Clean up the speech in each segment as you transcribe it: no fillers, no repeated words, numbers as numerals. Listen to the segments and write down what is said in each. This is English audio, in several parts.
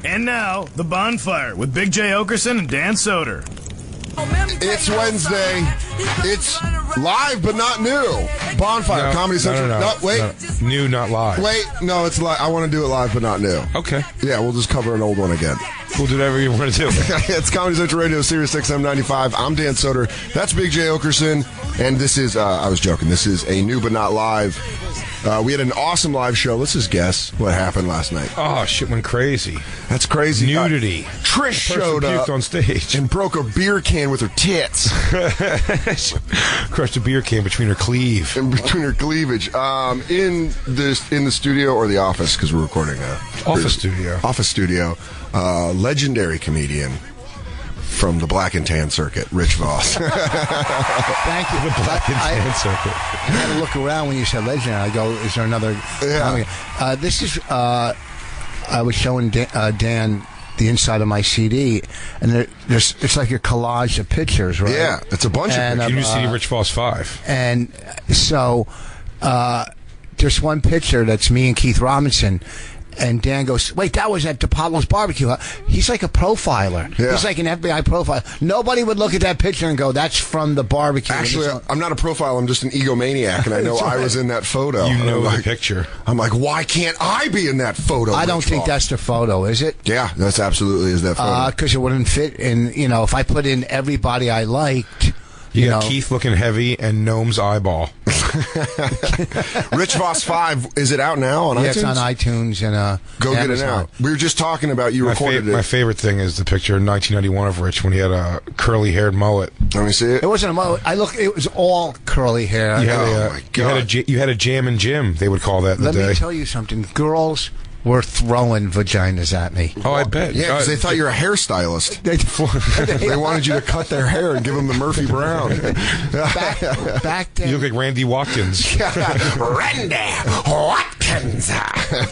And now, the Bonfire with Big J. Oakerson and Dan Soder. It's Wednesday. It's live but not new. Bonfire, Comedy Central. No, wait. No. New, not live. Wait, no, it's live. I want to do it live but not new. Okay. Yeah, we'll just cover an old one again. We'll do whatever you want to do. It's Comedy Central Radio, Sirius XM 95. I'm Dan Soder. That's Big J. Oakerson. And this is, I was joking, this is a new but not live. We had an awesome live show. Let's just guess what happened last night. Oh, shit went crazy. That's crazy. Nudity. Trish showed up on stage and broke a beer can with her tits. Crushed a beer can between her cleave. In between her cleavage. In the studio or the office, because we're recording office studio. Office studio. Legendary comedian from the Black and Tan Circuit, Rich Voss. Thank you. The Black and Tan Circuit. I had to look around when you said legendary. I go, is there another? Yeah. This is. I was showing Dan the inside of my CD, and it's like a collage of pictures, right? Yeah, it's a bunch of pictures. You see Rich Voss 5. And so there's one picture that's me and Keith Robinson. And Dan goes, wait, that was at DePablo's Barbecue. Huh? He's like a profiler. Yeah. He's like an FBI profiler. Nobody would look at that picture and go, that's from the barbecue. Actually, I'm not a profile. I'm just an egomaniac, and I know I was in that photo. You know the picture. I'm like, why can't I be in that photo? I don't think that's the photo, is it? Yeah, that's absolutely is that photo. Because it wouldn't fit in, if I put in everybody I liked. You got Keith looking heavy and Gnome's eyeball. Rich Voss 5, is it out now on iTunes? Yeah, it's on iTunes and Go Amazon. Get it now. We were just talking about you recorded it. My favorite thing is the picture in 1991 of Rich when he had a curly-haired mullet. Let me see it. It wasn't a mullet. It was all curly hair. My God. You had a jam and Jim, they would call that in the day. Let me tell you something. Girls were throwing vaginas at me. Oh, I bet. Yeah, because they thought you were a hairstylist. They wanted you to cut their hair and give them the Murphy Brown. Back then. You look like Randy Watkins. Randy Watkins.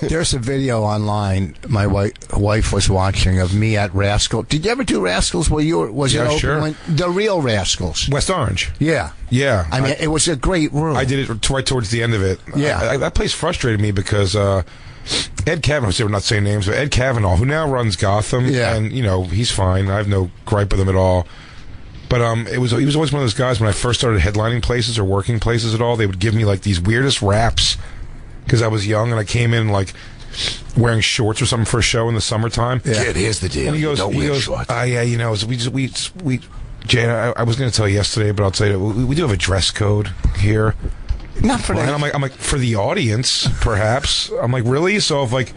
There's a video online my wife was watching of me at Rascal. Did you ever do Rascals? Was it open? Sure. The real Rascals. West Orange. Yeah. Yeah. I mean, it was a great room. I did it right towards the end of it. Yeah. That place frustrated me because Ed Kavanaugh, we're not saying names, but Ed Kavanaugh, who now runs Gotham, and he's fine. I have no gripe with him at all. But he was always one of those guys when I first started headlining places or working places at all. They would give me like these weirdest raps because I was young and I came in like wearing shorts or something for a show in the summertime. Yeah. Kid, here's the deal. And he goes, shorts. we Jane, I was going to tell you yesterday, but I'll tell you, we do have a dress code here. Not for and I'm like, for the audience, perhaps. I'm like, really? So if like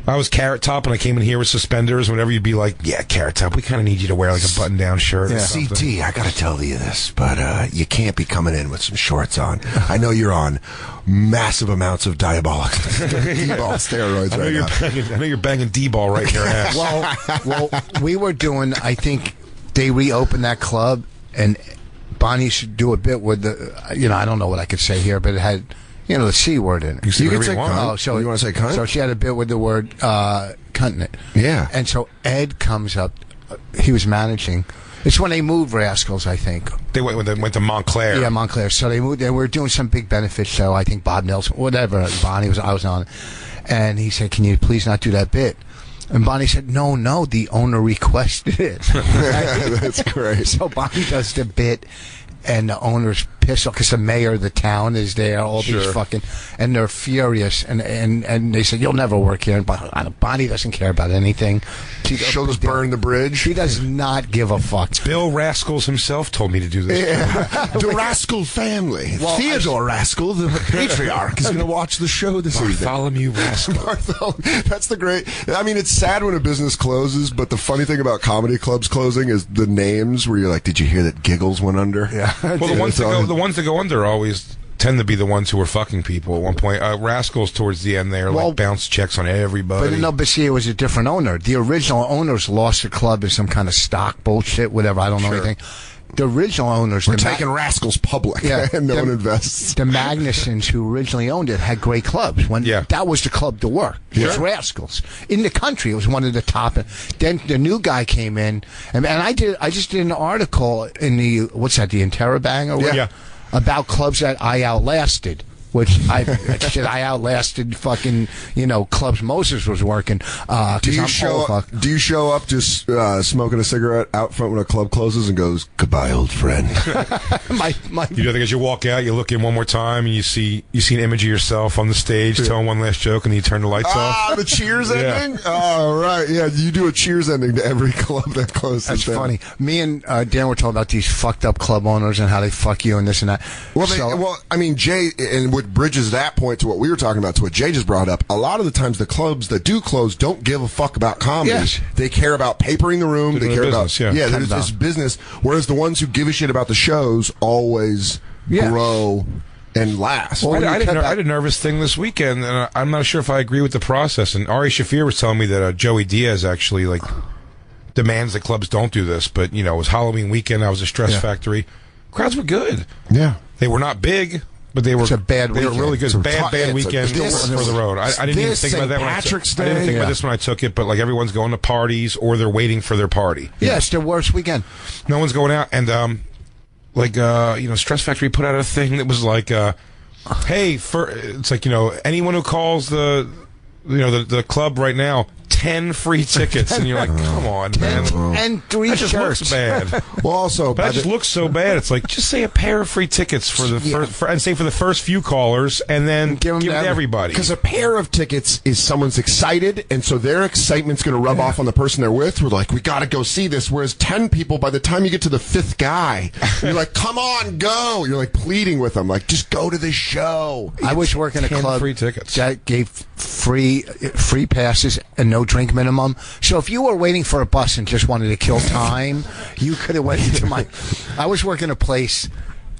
I was Carrot Top and I came in here with suspenders, whenever you'd be like, yeah, Carrot Top, we kind of need you to wear like a button-down shirt or something. CT, I got to tell you this, but you can't be coming in with some shorts on. I know you're on massive amounts of diabolic D-ball steroids right now. I know you're banging D-ball right in your ass. Well, we were doing, I think they reopened that club and Bonnie should do a bit with the, I don't know what I could say here, but it had, the C word in it. You can say cunt. So you want to say cunt? So she had a bit with the word cunt in it. Yeah. And so Ed comes up. He was managing. It's when they moved Rascals, I think. They went to Montclair. Yeah, Montclair. So they moved. They were doing some big benefit show. I think Bob Nelson, whatever. I was on it. And he said, "Can you please not do that bit?" And Bonnie said, no, the owner requested it. That's great. So Bonnie does the bit, and the owner's pissed off because the mayor of the town is there, all these fucking, and they're furious, and they said, you'll never work here. And Bonnie doesn't care about anything. She'll just burn the bridge. She does not give a fuck. Bill Rascals himself told me to do this. Yeah. The Rascal family. Well, Theodore Rascal, the patriarch, is going to watch the show this evening. Bartholomew Rascal. That's the great. I mean, it's sad when a business closes, but the funny thing about comedy clubs closing is the names where you're like, did you hear that Giggles went under? Yeah. Well, the ones that go under always tend to be the ones who were fucking people at one point. Rascals towards the end there, like bounce checks on everybody. But see, it was a different owner. The original owners lost the club as some kind of stock bullshit, whatever. I don't know anything. The original owners... We're taking Rascals public, and no one invests. The Magnusons, who originally owned it, had great clubs. That was the club to work. It was Rascals. In the country, it was one of the top. Then the new guy came in, and I just did an article in the, the Interrobang or whatever, about clubs that I outlasted. which I outlasted fucking, clubs Moses was working. Do you show up just smoking a cigarette out front when a club closes and goes, "Goodbye, old friend"? You do think as you walk out, you look in one more time and you see an image of yourself on the stage telling one last joke, and then you turn the lights off. Ah, the Cheers ending. Oh, right, yeah. You do a Cheers ending to every club that closes. That's funny. Me and Dan were talking about these fucked up club owners and how they fuck you and this and that. Well, I mean, Jay, and what bridges that point to what we were talking about, to what Jay just brought up, a lot of the times the clubs that do close don't give a fuck about comedy. Yes. They care about papering the room. They care business, about it's business. Whereas the ones who give a shit about the shows always grow and last. Well, I had a nervous thing this weekend, and I'm not sure if I agree with the process. And Ari Shafir was telling me that Joey Diaz actually demands that clubs don't do this. But it was Halloween weekend. I was a Stress Factory. Crowds were good. Yeah, they were not big, but they were. It's a bad weekend. They were really good. Bad weekend for the road. I didn't even think about that. I didn't think about this when I took it. But everyone's going to parties or they're waiting for their party. Yeah, it's their worst weekend. No one's going out, and Stress Factory put out a thing that was like, hey, it's like, anyone who calls the club right now, 10 free tickets, and you're like, come on, man, and 3 that just shirts. looks bad. Well, also, but that just looks so bad. It's like, just say a pair of free tickets for the for the first few callers, and then give them to everybody. Because a pair of tickets is someone's excited, and so their excitement's going to rub off on the person they're with. We're like, we got to go see this. Whereas 10 people, by the time you get to the 5th guy, you're like, come on, go. You're like pleading with them, like, just go to this show. I was working at a club free tickets that gave free passes and no drink minimum. So if you were waiting for a bus and just wanted to kill time, you could have went into my. I was working a place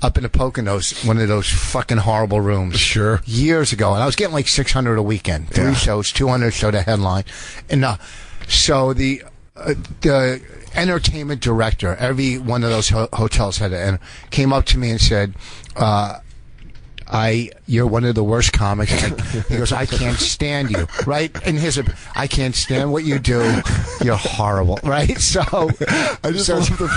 up in the Poconos, one of those fucking horrible rooms. Sure. Years ago, and I was getting like 600 a weekend, 3 shows, 200 show to headline, and so the entertainment director, every one of those hotels came up to me and said, you're one of the worst comics. He goes, I can't stand you, right? And I can't stand what you do. You're horrible, right? So I just love the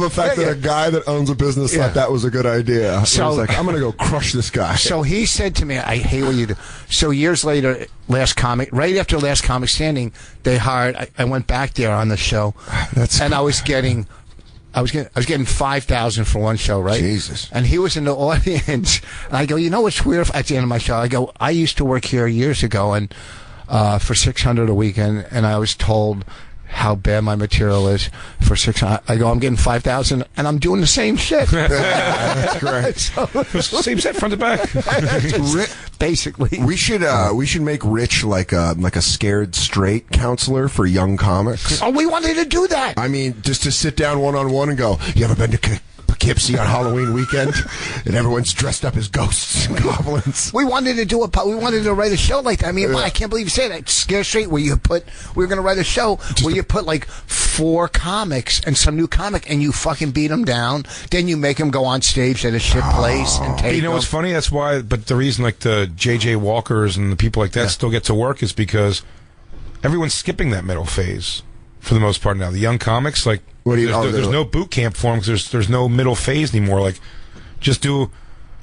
fact that a guy that owns a business thought that was a good idea. So I was like, I'm going to go crush this guy. So he said to me, I hate what you do. So years later, right after Last Comic Standing, they hired. I went back there on the show, and I was getting 5,000 for one show, right? Jesus. And he was in the audience, and I go, what's weird? At the end of my show, I go, I used to work here years ago, and for 600 a weekend, and I was told how bad my material is for 600. I go, I'm getting 5,000, and I'm doing the same shit. That's great. Same set front to back. Basically, we should make Rich like a scared straight counselor for young comics. Oh, we wanted to do that. I mean, just to sit down one-on-one and go, you ever been to Poughkeepsie on Halloween weekend? And everyone's dressed up as ghosts and goblins. We wanted to write a show like that. I mean, I can't believe you say that. Scare Straight, we were going to write a show where you put like 4 comics and some new comic, and you fucking beat them down. Then you make them go on stage at a shit place and take. You know what's funny? That's why. But the reason, like the J.J. Walkers and the people like that still get to work is because everyone's skipping that middle phase for the most part now. The young comics, like, there's no boot camp for them because there's no middle phase anymore. Like, just do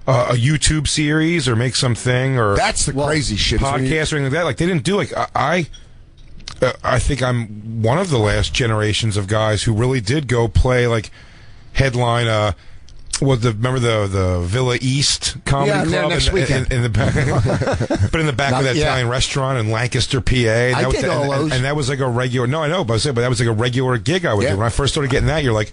a YouTube series or make something, or that's the crazy shit, podcast or anything like that. Like, they didn't do like I think I'm one of the last generations of guys who really did go play like headline. Remember the Villa East Comedy Club next weekend. In the back, but in the back of that Italian restaurant in Lancaster, PA. And I did all those, and that was like a regular. No, I know, but that was like a regular gig I would do. When I first started getting that, you're like,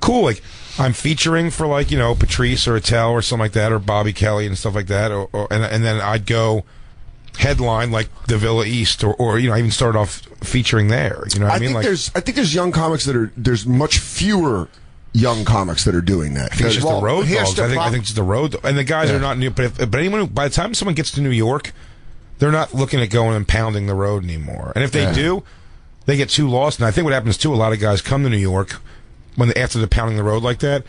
cool. Like, I'm featuring for like Patrice or Attell or something like that, or Bobby Kelly and stuff like that, and then I'd go headline like the Villa East, or I even started off featuring there. You know what I mean? I think there's young comics there's much fewer young comics that are doing that. I think it's just the road dogs. I think it's the road, and the guys are not new. But anyone who, by the time someone gets to New York, they're not looking at going and pounding the road anymore. And if they do, they get too lost. And I think what happens too, a lot of guys come to New York after they're pounding the road like that,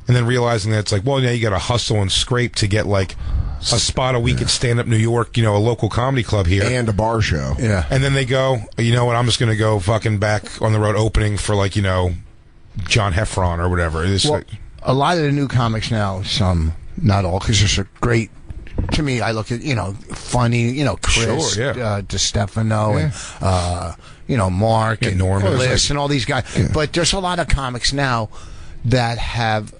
and then realizing that it's like, well, you got to hustle and scrape to get like a spot a week at Stand Up New York, a local comedy club here, and a bar show. Yeah, and then they go, you know what? I'm just going to go fucking back on the road opening for like John Heffron or whatever. A lot of the new comics now, some, not all, because there's a great to me, I look at, funny, Chris, Sure, yeah. DeStefano, and, Mark, and Norman, Liz, and all these guys. Yeah. But there's a lot of comics now that have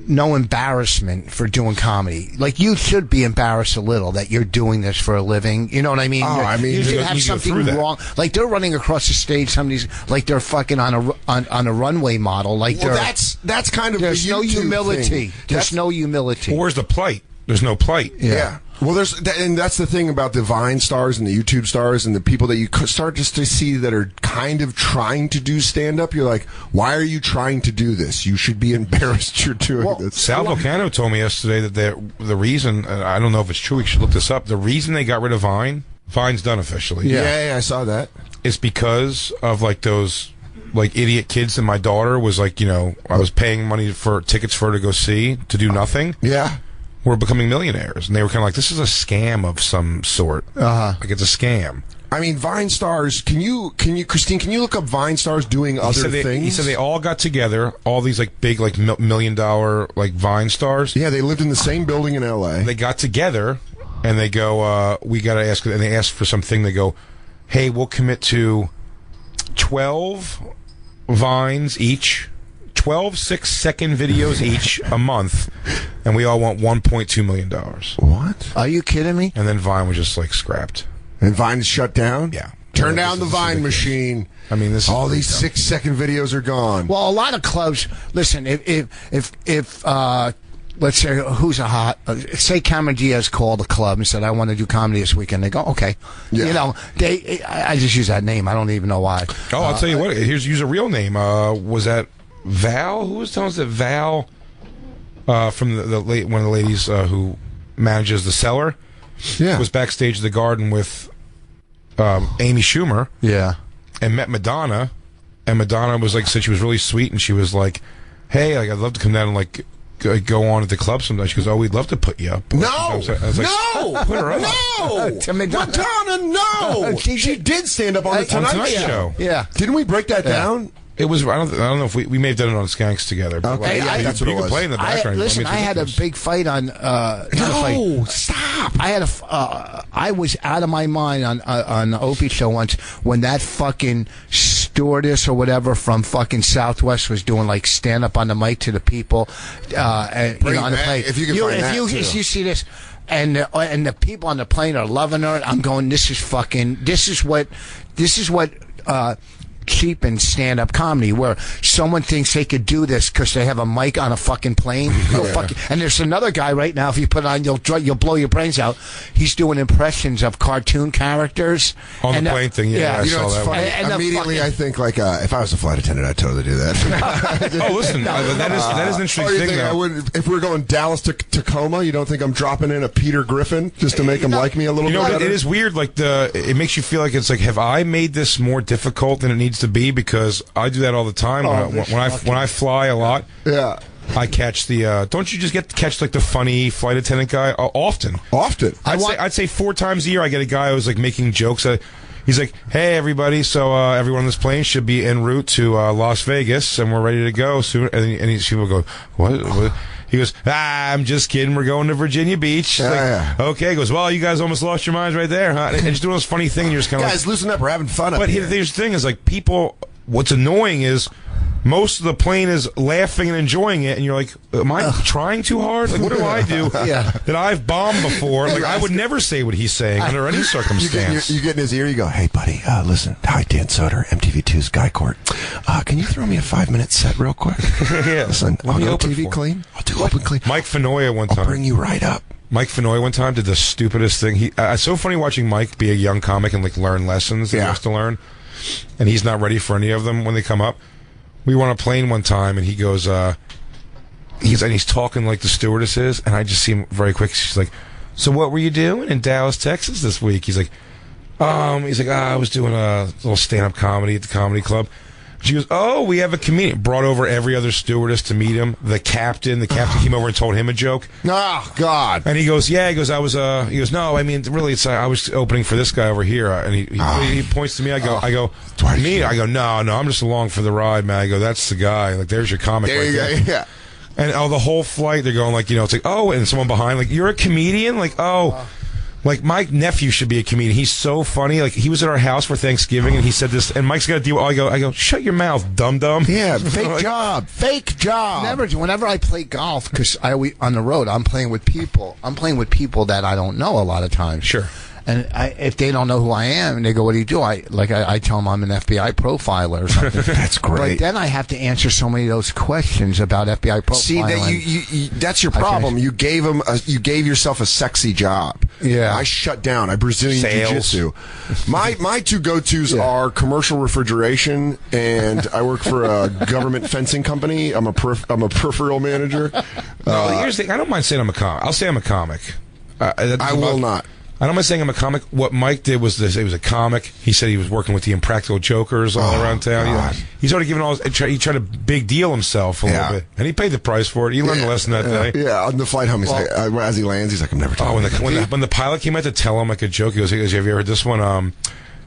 no embarrassment for doing comedy. Like, you should be embarrassed a little that you're doing this for a living. You know what I mean? You should have something wrong. Like, they're running across the stage. Somebody's like they're fucking on a runway model. Like, that's kind of there's no humility. Thing. There's no humility. Where's the plight? There's no plight. Yeah. Well, and that's the thing about the Vine stars and the YouTube stars and the people that you start just to see that are kind of trying to do stand-up. You're like, why are you trying to do this? You should be embarrassed you're doing this. Sal Volcano told me yesterday that the reason, I don't know if it's true, we should look this up, the reason they got rid of Vine's done officially. Yeah, I saw that. It's because of, like, those, like, idiot kids that my daughter was, like, I was paying money for tickets for her to go see, to do nothing. Yeah. Were becoming millionaires, and they were kind of like, this is a scam of some sort. Like, it's a scam. I mean, Vine stars, Christine, can you look up Vine stars doing other things? He said they all got together, all these, like, big, like, $1 million, like, Vine stars. Yeah, they lived in the same building in L.A. They got together, and they go, we got to ask, and they asked for something. They go, hey, we'll commit to 12 Vines each, 12 6-second videos each a month, and we all want $1.2 million. What? Are you kidding me? And then Vine was just, like, scrapped. And Vine is shut down? Yeah. Turn down the Vine machine. I mean, all these 6-second videos are gone. Well, a lot of clubs. Listen, if let's say who's a hot, say Cameron Diaz called a club and said, I want to do comedy this weekend. They go, okay. Yeah. I just use that name. I don't even know why. Oh, I'll tell you what. Use a real name. Was that Val? Who was telling us that Val from one of the ladies who manages the Cellar? Yeah. Was backstage at the Garden with Amy Schumer. Yeah. And met Madonna. And Madonna was like, said she was really sweet, and she was like, hey, like, I'd love to come down and like go on at the club sometime. She goes, oh, we'd love to put you up. No! I was like, no! Put her up. No! Madonna, no! She did stand up on the Tonight Show. Yeah. Didn't we break that down? It was, I don't know if we may have done it on Skanks together. But okay, that's what it was. Play in the background. Listen, I had a big fight on. No, stop! I was out of my mind on the Opie show once when that fucking stewardess or whatever from fucking Southwest was doing like stand up on the mic to the people, on the plane. If you can find that, if you see this. And the people on the plane are loving her. I'm going, this is what cheap stand-up comedy, where someone thinks they could do this because they have a mic on a fucking plane. And there's another guy right now, if you put it on, you'll blow your brains out. He's doing impressions of cartoon characters. On the plane thing, I saw that one. And immediately I think, like, if I was a flight attendant, I'd totally do that. Oh, listen, that is an interesting thing, though. If we're going Dallas to Tacoma, you don't think I'm dropping in a Peter Griffin just to make him like me a little bit better? It is weird, like, it makes you feel like it's like, have I made this more difficult than it needs to be? Because I do that all the time when I fly a lot. Yeah, I catch the. Don't you just catch like the funny flight attendant guy often? I'd say 4 times a year I get a guy who's like making jokes. He's like, "Hey everybody, so everyone on this plane should be en route to Las Vegas, and we're ready to go soon." And people go, "What?" He goes, I'm just kidding. We're going to Virginia Beach. Okay. He goes, well, you guys almost lost your minds right there, huh? And just doing this funny thing, and you're just kind of guys, loosen up. We're having fun But here's the thing is, like, people, what's annoying is most of the plane is laughing and enjoying it, and you're like, am I trying too hard? Like, what do I do that I've bombed before? Like, I would never say what he's saying under any circumstance. You get in his ear, you go, hey, buddy, listen. Hi, Dan Soder, MTV2's Guy Court. Can you throw me a 5-minute set real quick? Yeah. Listen, I'll do TV clean. I'll do open clean. Mike Fenoya one time. I'll bring you right up. Mike Fenoy one time did the stupidest thing. It's so funny watching Mike be a young comic and like learn lessons that he has to learn, and he's not ready for any of them when they come up. We were on a plane one time, and he goes, he's talking like the stewardess is, and I just see him very quick. She's like, "So what were you doing in Dallas, Texas this week?" He's like, I was doing a little stand-up comedy at the comedy club." She goes, "Oh, we have a comedian." Brought over every other stewardess to meet him. The captain came over and told him a joke. Oh God! And he goes, "Yeah." He goes, "I was." He goes, "No, I mean, really, it's I was opening for this guy over here." And he points to me. I go, "Me?" I go, "No, I'm just along for the ride, man." I go, "That's the guy. Like, there's your comic." There you go. Yeah. And the whole flight, they're going like, it's like, oh, and someone behind, like, you're a comedian? Like, oh. Like, my nephew should be a comedian. He's so funny. Like, he was at our house for Thanksgiving, and he said this, and Mike's got to deal with, I go, shut your mouth, dum-dum. Yeah, fake job. Whenever I play golf, because on the road, I'm playing with people. I'm playing with people that I don't know a lot of times. Sure. And if they don't know who I am, and they go, "What do you do?" I tell them I'm an FBI profiler or something. That's great. But then I have to answer so many of those questions about FBI profiling. See, that's your problem. You gave yourself a sexy job. Yeah. I shut down. I Brazilian jiu-jitsu. My two go-tos are commercial refrigeration, and I work for a government fencing company. I'm a peripheral manager. Here's the thing. I don't mind saying I'm a comic. I'll say I'm a comic. I will not. I don't mind saying I'm a comic. What Mike did was this. He was a comic. He said he was working with the Impractical Jokers all around town. He's already given he tried to big deal himself a little bit. And he paid the price for it. He learned the lesson that day. Yeah, on the flight home, he's like, as he lands, he's like, I'm never talking when the pilot came out to tell him like a joke, he goes, have you ever heard this one?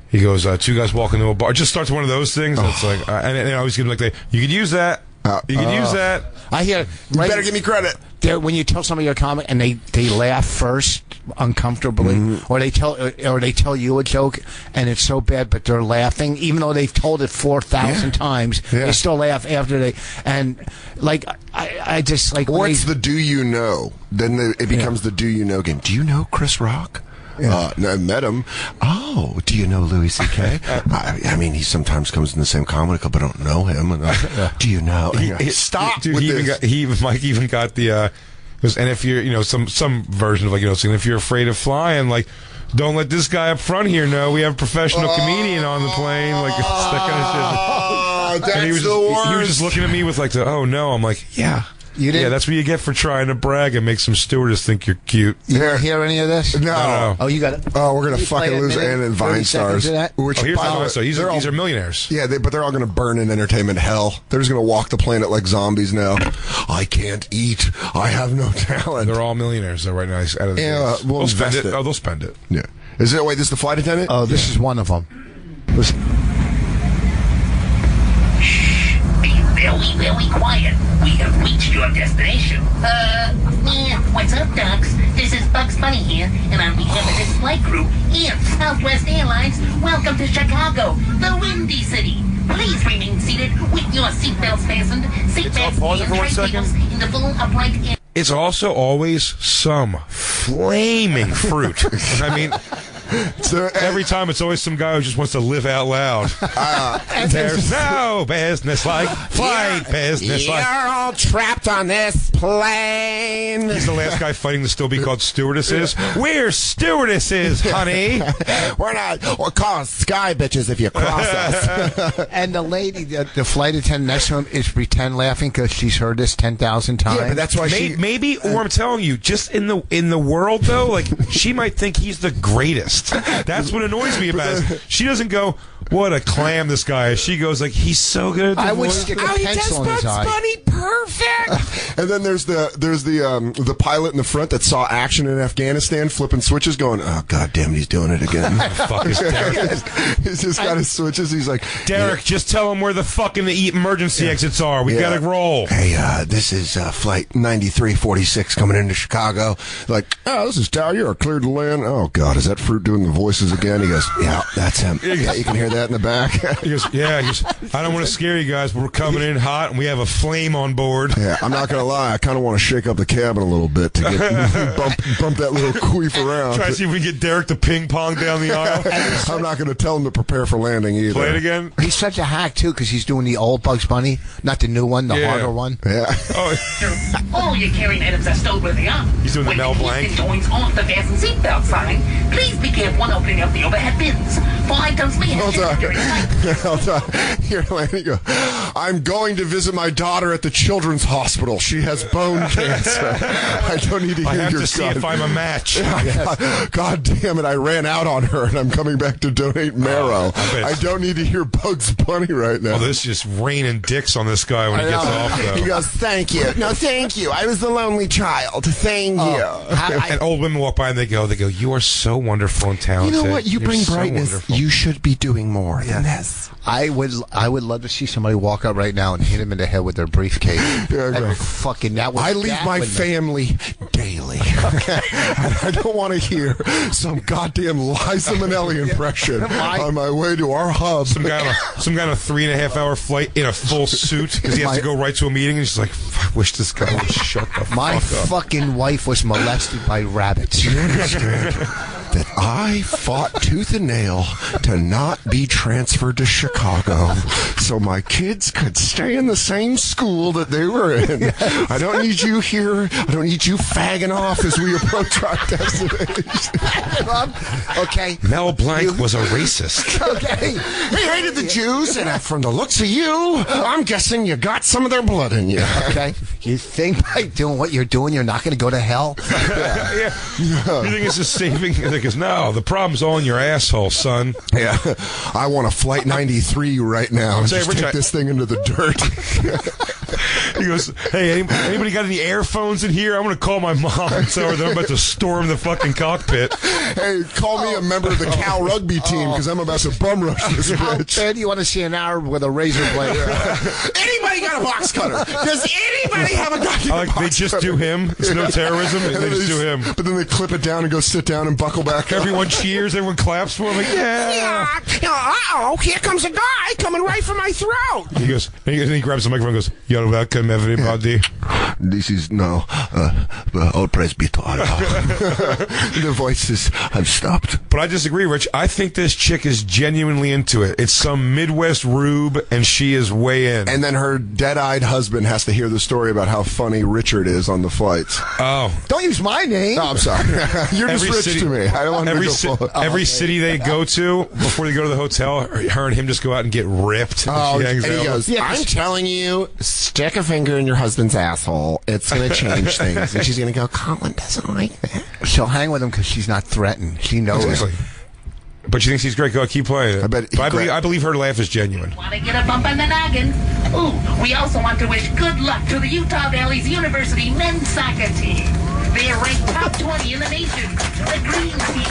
He goes, two guys walk into a bar. It just starts one of those things. It's like, and I always give him like, you could use that. You could use that. I hear. You better give me credit. When you tell somebody you're a comic and they laugh first uncomfortably, or they tell you a joke and it's so bad, but they're laughing even though they've told it 4,000 times. They still laugh after they I just like. What's the do you know? Then it becomes the do you know game. Do you know Chris Rock? No, I met him. Oh, do you know Louis C.K.? I mean, he sometimes comes in the same comedy club, but I don't know him. Do you know? Stop dude, with this. Mike even got the, and if you're, some version of like, saying if you're afraid of flying, like, don't let this guy up front here know we have a professional comedian on the plane, like that kind of shit. That's and the worst. He was just looking at me with like oh no. I'm like, yeah. Yeah, that's what you get for trying to brag and make some stewardess think you're cute. You didn't hear any of this? No. Oh, you got it. Oh, we're going to fucking lose Ann and Vine Stars. Here's Vine Stars. These are millionaires. Yeah, but they're all going to burn in entertainment hell. They're just going to walk the planet like zombies now. I can't eat. I have no talent. They're all millionaires, though, right now. Out of the we'll spend it. Oh, they'll spend it. Yeah. Wait, this is the flight attendant? Oh, this is one of them. Listen. Very quiet. We have reached your destination. What's up, Ducks? This is Bugs Bunny here, and on behalf of this flight crew and Southwest Airlines, welcome to Chicago, the Windy City. Please remain seated with your seatbelts fastened. Seatbelts and tray tables in the full upright air. It's also always some flaming fruit. I mean, every time it's always some guy who just wants to live out loud. There's no business like flight business. You're all trapped on this plane. He's the last guy fighting to still be called stewardesses. We're stewardesses, honey. We're called sky bitches if you cross us. And the lady, the flight attendant next to him is pretend laughing because she's heard this 10,000 times. Yeah, but that's why maybe, or I'm telling you, just in the world though, like she might think he's the greatest. That's what annoys me about it. She doesn't go, what a clam this guy is. She goes like, he's so good at the I would voice. stick a pencil in his eye. Bunny, perfect. And then there's the pilot in the front that saw action in Afghanistan, flipping switches, going, oh god damn it, he's doing it again. Fuck is Derek? He's just got his switches. He's like, Derek, just tell him where the fucking emergency exits are. We gotta roll. Hey, this is flight 9346 coming into Chicago. Like, oh, this is Tower. You're cleared to land. Oh god, is that fruit doing the voices again? He goes, yeah, that's him. Yeah, you can hear that in the back. He goes, I don't want to scare you guys, but we're coming in hot and we have a flame on board. Yeah, I'm not gonna lie, I kind of want to shake up the cabin a little bit to get bump that little queef around. Try to see if we can get Derek to ping pong down the aisle. I'm not gonna tell him to prepare for landing either. Play it again. He's such a hack too because he's doing the old Bugs Bunny, not the new one, the harder one. Yeah. All your carrying items are stowed where they are. He's doing the Mel Blanc. When the joints off the fasten seatbelt sign, please be careful when opening up the overhead bins. For items may have Hold on. Here, Lanny, go. I'm going to visit my daughter at the children's hospital. She has bone cancer. I don't need to hear I have your to see if I'm a match. God damn it, I ran out on her and I'm coming back to donate marrow. I don't need to hear Bugs Bunny right now. Oh, this is just raining dicks on this guy when he gets off, though. He goes, thank you. No, thank you. I was the lonely child. Thank you. And old women walk by and they go, you are so wonderful and talented. You know what? You bring brightness. You should be doing more than this. I would love to see somebody walk up right now and hit him in the head with their briefcase. I leave my family daily. Okay? I don't want to hear some goddamn Liza Minnelli impression on my way to our hub. Some guy on a 3.5-hour flight in a full suit because he has to go right to a meeting, and she's like, I wish this guy would shut the fuck up. My fucking wife was molested by rabbits. You understand that I fought tooth and nail to not be transferred to Chicago so my kids could stay in the same school that they were in. Yes. I don't need you here. I don't need you fagging off as we approach our destination. Okay. Mel Blanc was a racist. Okay. He hated the Jews, and from the looks of you, I'm guessing you got some of their blood in you. Okay. You think by doing what you're doing, you're not going to go to hell? Yeah. You think it's just saving? Because no, the problem's all in your asshole, son. Yeah. I want a Flight 93 right now and just take this thing into the dirt. He goes, hey, anybody got any airphones in here? I'm going to call my mom and tell her that I'm about to storm the fucking cockpit. Hey, call me a member of the Cal rugby team because I'm about to bum rush this bitch. Ben, you want to see an Arab with a razor blade? Anybody got a box cutter? Does anybody have a goddamn box They just do him. It's no terrorism. They just do him. But then they clip it down and go sit down and buckle back. Everyone cheers. Everyone claps for him. Like, yeah. Uh-oh, here comes a guy coming right for my throat. He goes, and he grabs the microphone and goes, you're welcome, everybody. This is now old presbyter. The voices have stopped. But I disagree, Rich. I think this chick is genuinely into it. It's some Midwest rube, and she is way in. And then her dead-eyed husband has to hear the story about how funny Richard is on the flights. Oh. Don't use my name. No, I'm sorry. You're just rich to me. I don't want to go every city they go to, before they go to the hotel, her and him just go out and get ripped. And he goes, I'm telling you, stick a finger in your husband's asshole. It's going to change things. And she's going to go, Colin doesn't like that. She'll hang with him because she's not threatened. She knows. Exactly. But she thinks he's great. Go, keep playing it. I believe her laugh is genuine. Want to get a bump on the noggin? Ooh, we also want to wish good luck to the Utah Valley's University men's soccer team. They are ranked top 20 in the nation. The Green Team.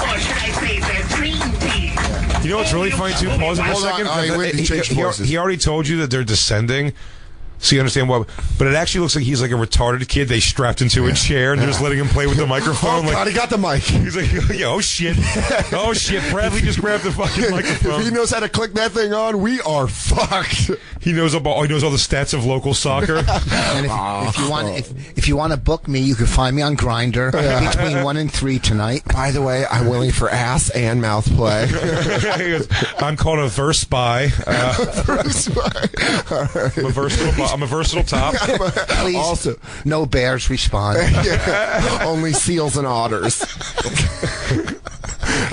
Or should I say the Dream Team. You know what's really funny, too? Pause it for a second. He already told you that they're descending. So you understand what? But it actually looks like he's like a retarded kid they strapped into a chair and they're just letting him play with the microphone. Oh, God, he got the mic. He's like, yeah, oh, shit. Oh, shit. Bradley just grabbed the fucking microphone. If he knows how to click that thing on, we are fucked. He knows all the stats of local soccer. And if you want to book me, you can find me on Grindr between 1 and 3 tonight. By the way, I'm willing for ass and mouth play. He goes, I'm called a verse spy. I'm a versatile top. Please, also, no bears respond. Only seals and otters.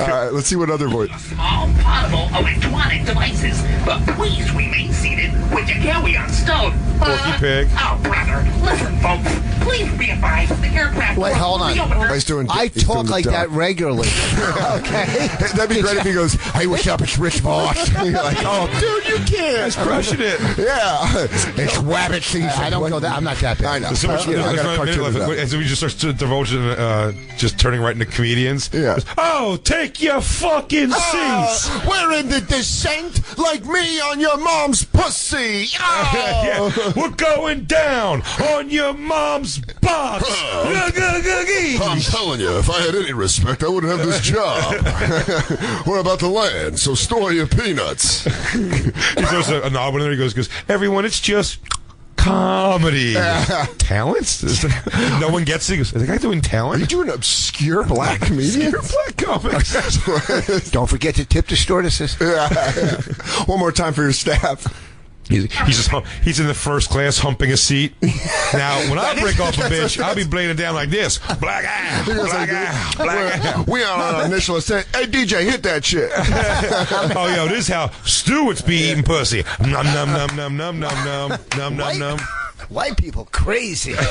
All right, let's see what other voice. Small portable electronic devices, but please remain seated with your carry-on stowed. Porky Pig. Oh, brother, listen, folks. Please be advised the aircraft. Wait, hold on. I talk like that regularly. Okay, that'd be great if he goes, "Hey, what's up? It's Rich Boss." You're like, "Oh, dude, you can't." He's crushing it. Yeah, it's wabbit season. I don't go that. I'm not that bad. I know. So much, I got a cartoon about it. And so we just start to divulge just turning right into comedians. Yeah. Oh, take your fucking seats. We're in the descent like me on your mom's pussy. Yeah. We're going down on your mom's box. I'm telling you, if I had any respect, I wouldn't have this job. We're about to land, so store your peanuts. He throws a knob in there. He goes, everyone, it's just comedy. Talents? No one gets it. He goes, is the guy doing talent? Are you doing obscure black comedians? Obscure black comics. Don't forget to tip the stewardesses. One more time for your staff. He's in the first class humping a seat. Now, when I break off a bitch, I'll be blading down like this. Black eye, black eye, black eye. We on our initial ascent. Hey, DJ, hit that shit. Oh, yo, this is how stewards be eating pussy. Num, num, num, num, num, num, num, num, num, num. White people crazy. Oh,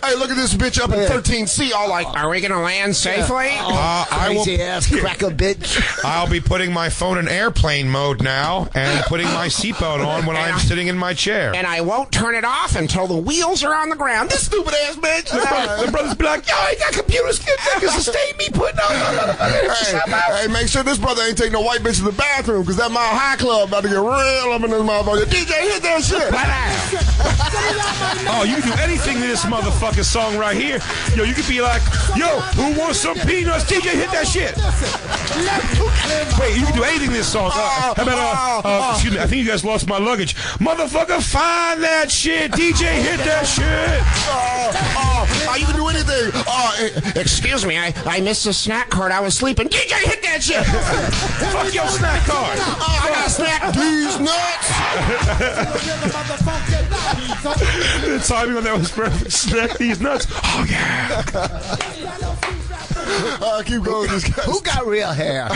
hey, look at this bitch up in 13C, all like, are we going to land safely? Crazy ass cracker bitch. I'll be putting my phone in airplane mode now and putting my seatbelt on when I'm sitting in my chair. And I won't turn it off until the wheels are on the ground. This stupid ass bitch. The brothers be like, yo, I got computers that can sustain me putting on. Hey, make sure this brother ain't take no white bitch to the bathroom, because that Mile High Club about to get real up in this motherfucker. DJ, hit that shit. Oh, you can do anything to this motherfucking song right here. Yo, you could be like, yo, who wants some peanuts? DJ, hit that shit. Wait, you can do anything to this song. How about, excuse me, I think you guys lost my luggage. Motherfucker, find that shit. DJ, hit that shit. You can do anything. Excuse me, I missed the snack card. I was sleeping. DJ, hit that shit. Fuck your snack card. I got a snack. These nuts. The timing on that was perfect. Snack these nuts. Oh, yeah. Keep going. This guy. Who got real hair?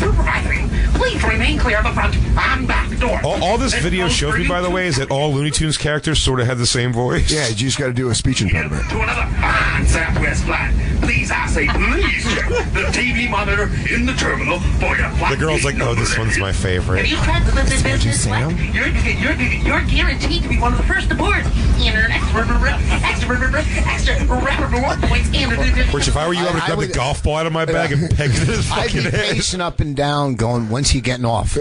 Supervising. Please remain clear of the front and back door. All this video shows me, by the way, is that all Looney Tunes characters sort of have the same voice. Yeah, you just got to do a speech impediment. To another fine Southwest flight. Please, I say, please check the TV monitor in the terminal for your flight. The girl's like, oh, this one's my favorite. Have you tried to live this business? You're guaranteed to be one of the first to board. Extra rapid reward points. Which, if I were you, I would grab the golf ball out of my bag and peg it in his I'd fucking be head. pacing up and down going, when's he getting off?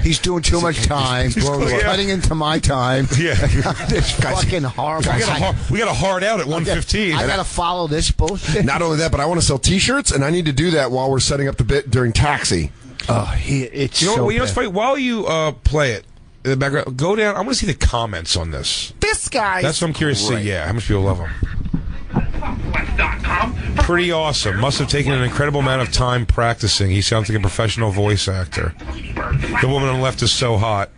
He's doing too much time. Cutting into my time. Yeah. This fucking horrible. We got a hard out at 1:15. I got to follow this bullshit. Not only that, but I want to sell T-shirts, and I need to do that while we're setting up the bit during Taxi. It's You know, so what's funny? While you play it in the background, go down. I want to see the comments on this. This guy. That's what I'm curious to see. Yeah, how much people love him. Pretty awesome. Must have taken an incredible amount of time practicing. He sounds like a professional voice actor. The woman on the left is so hot.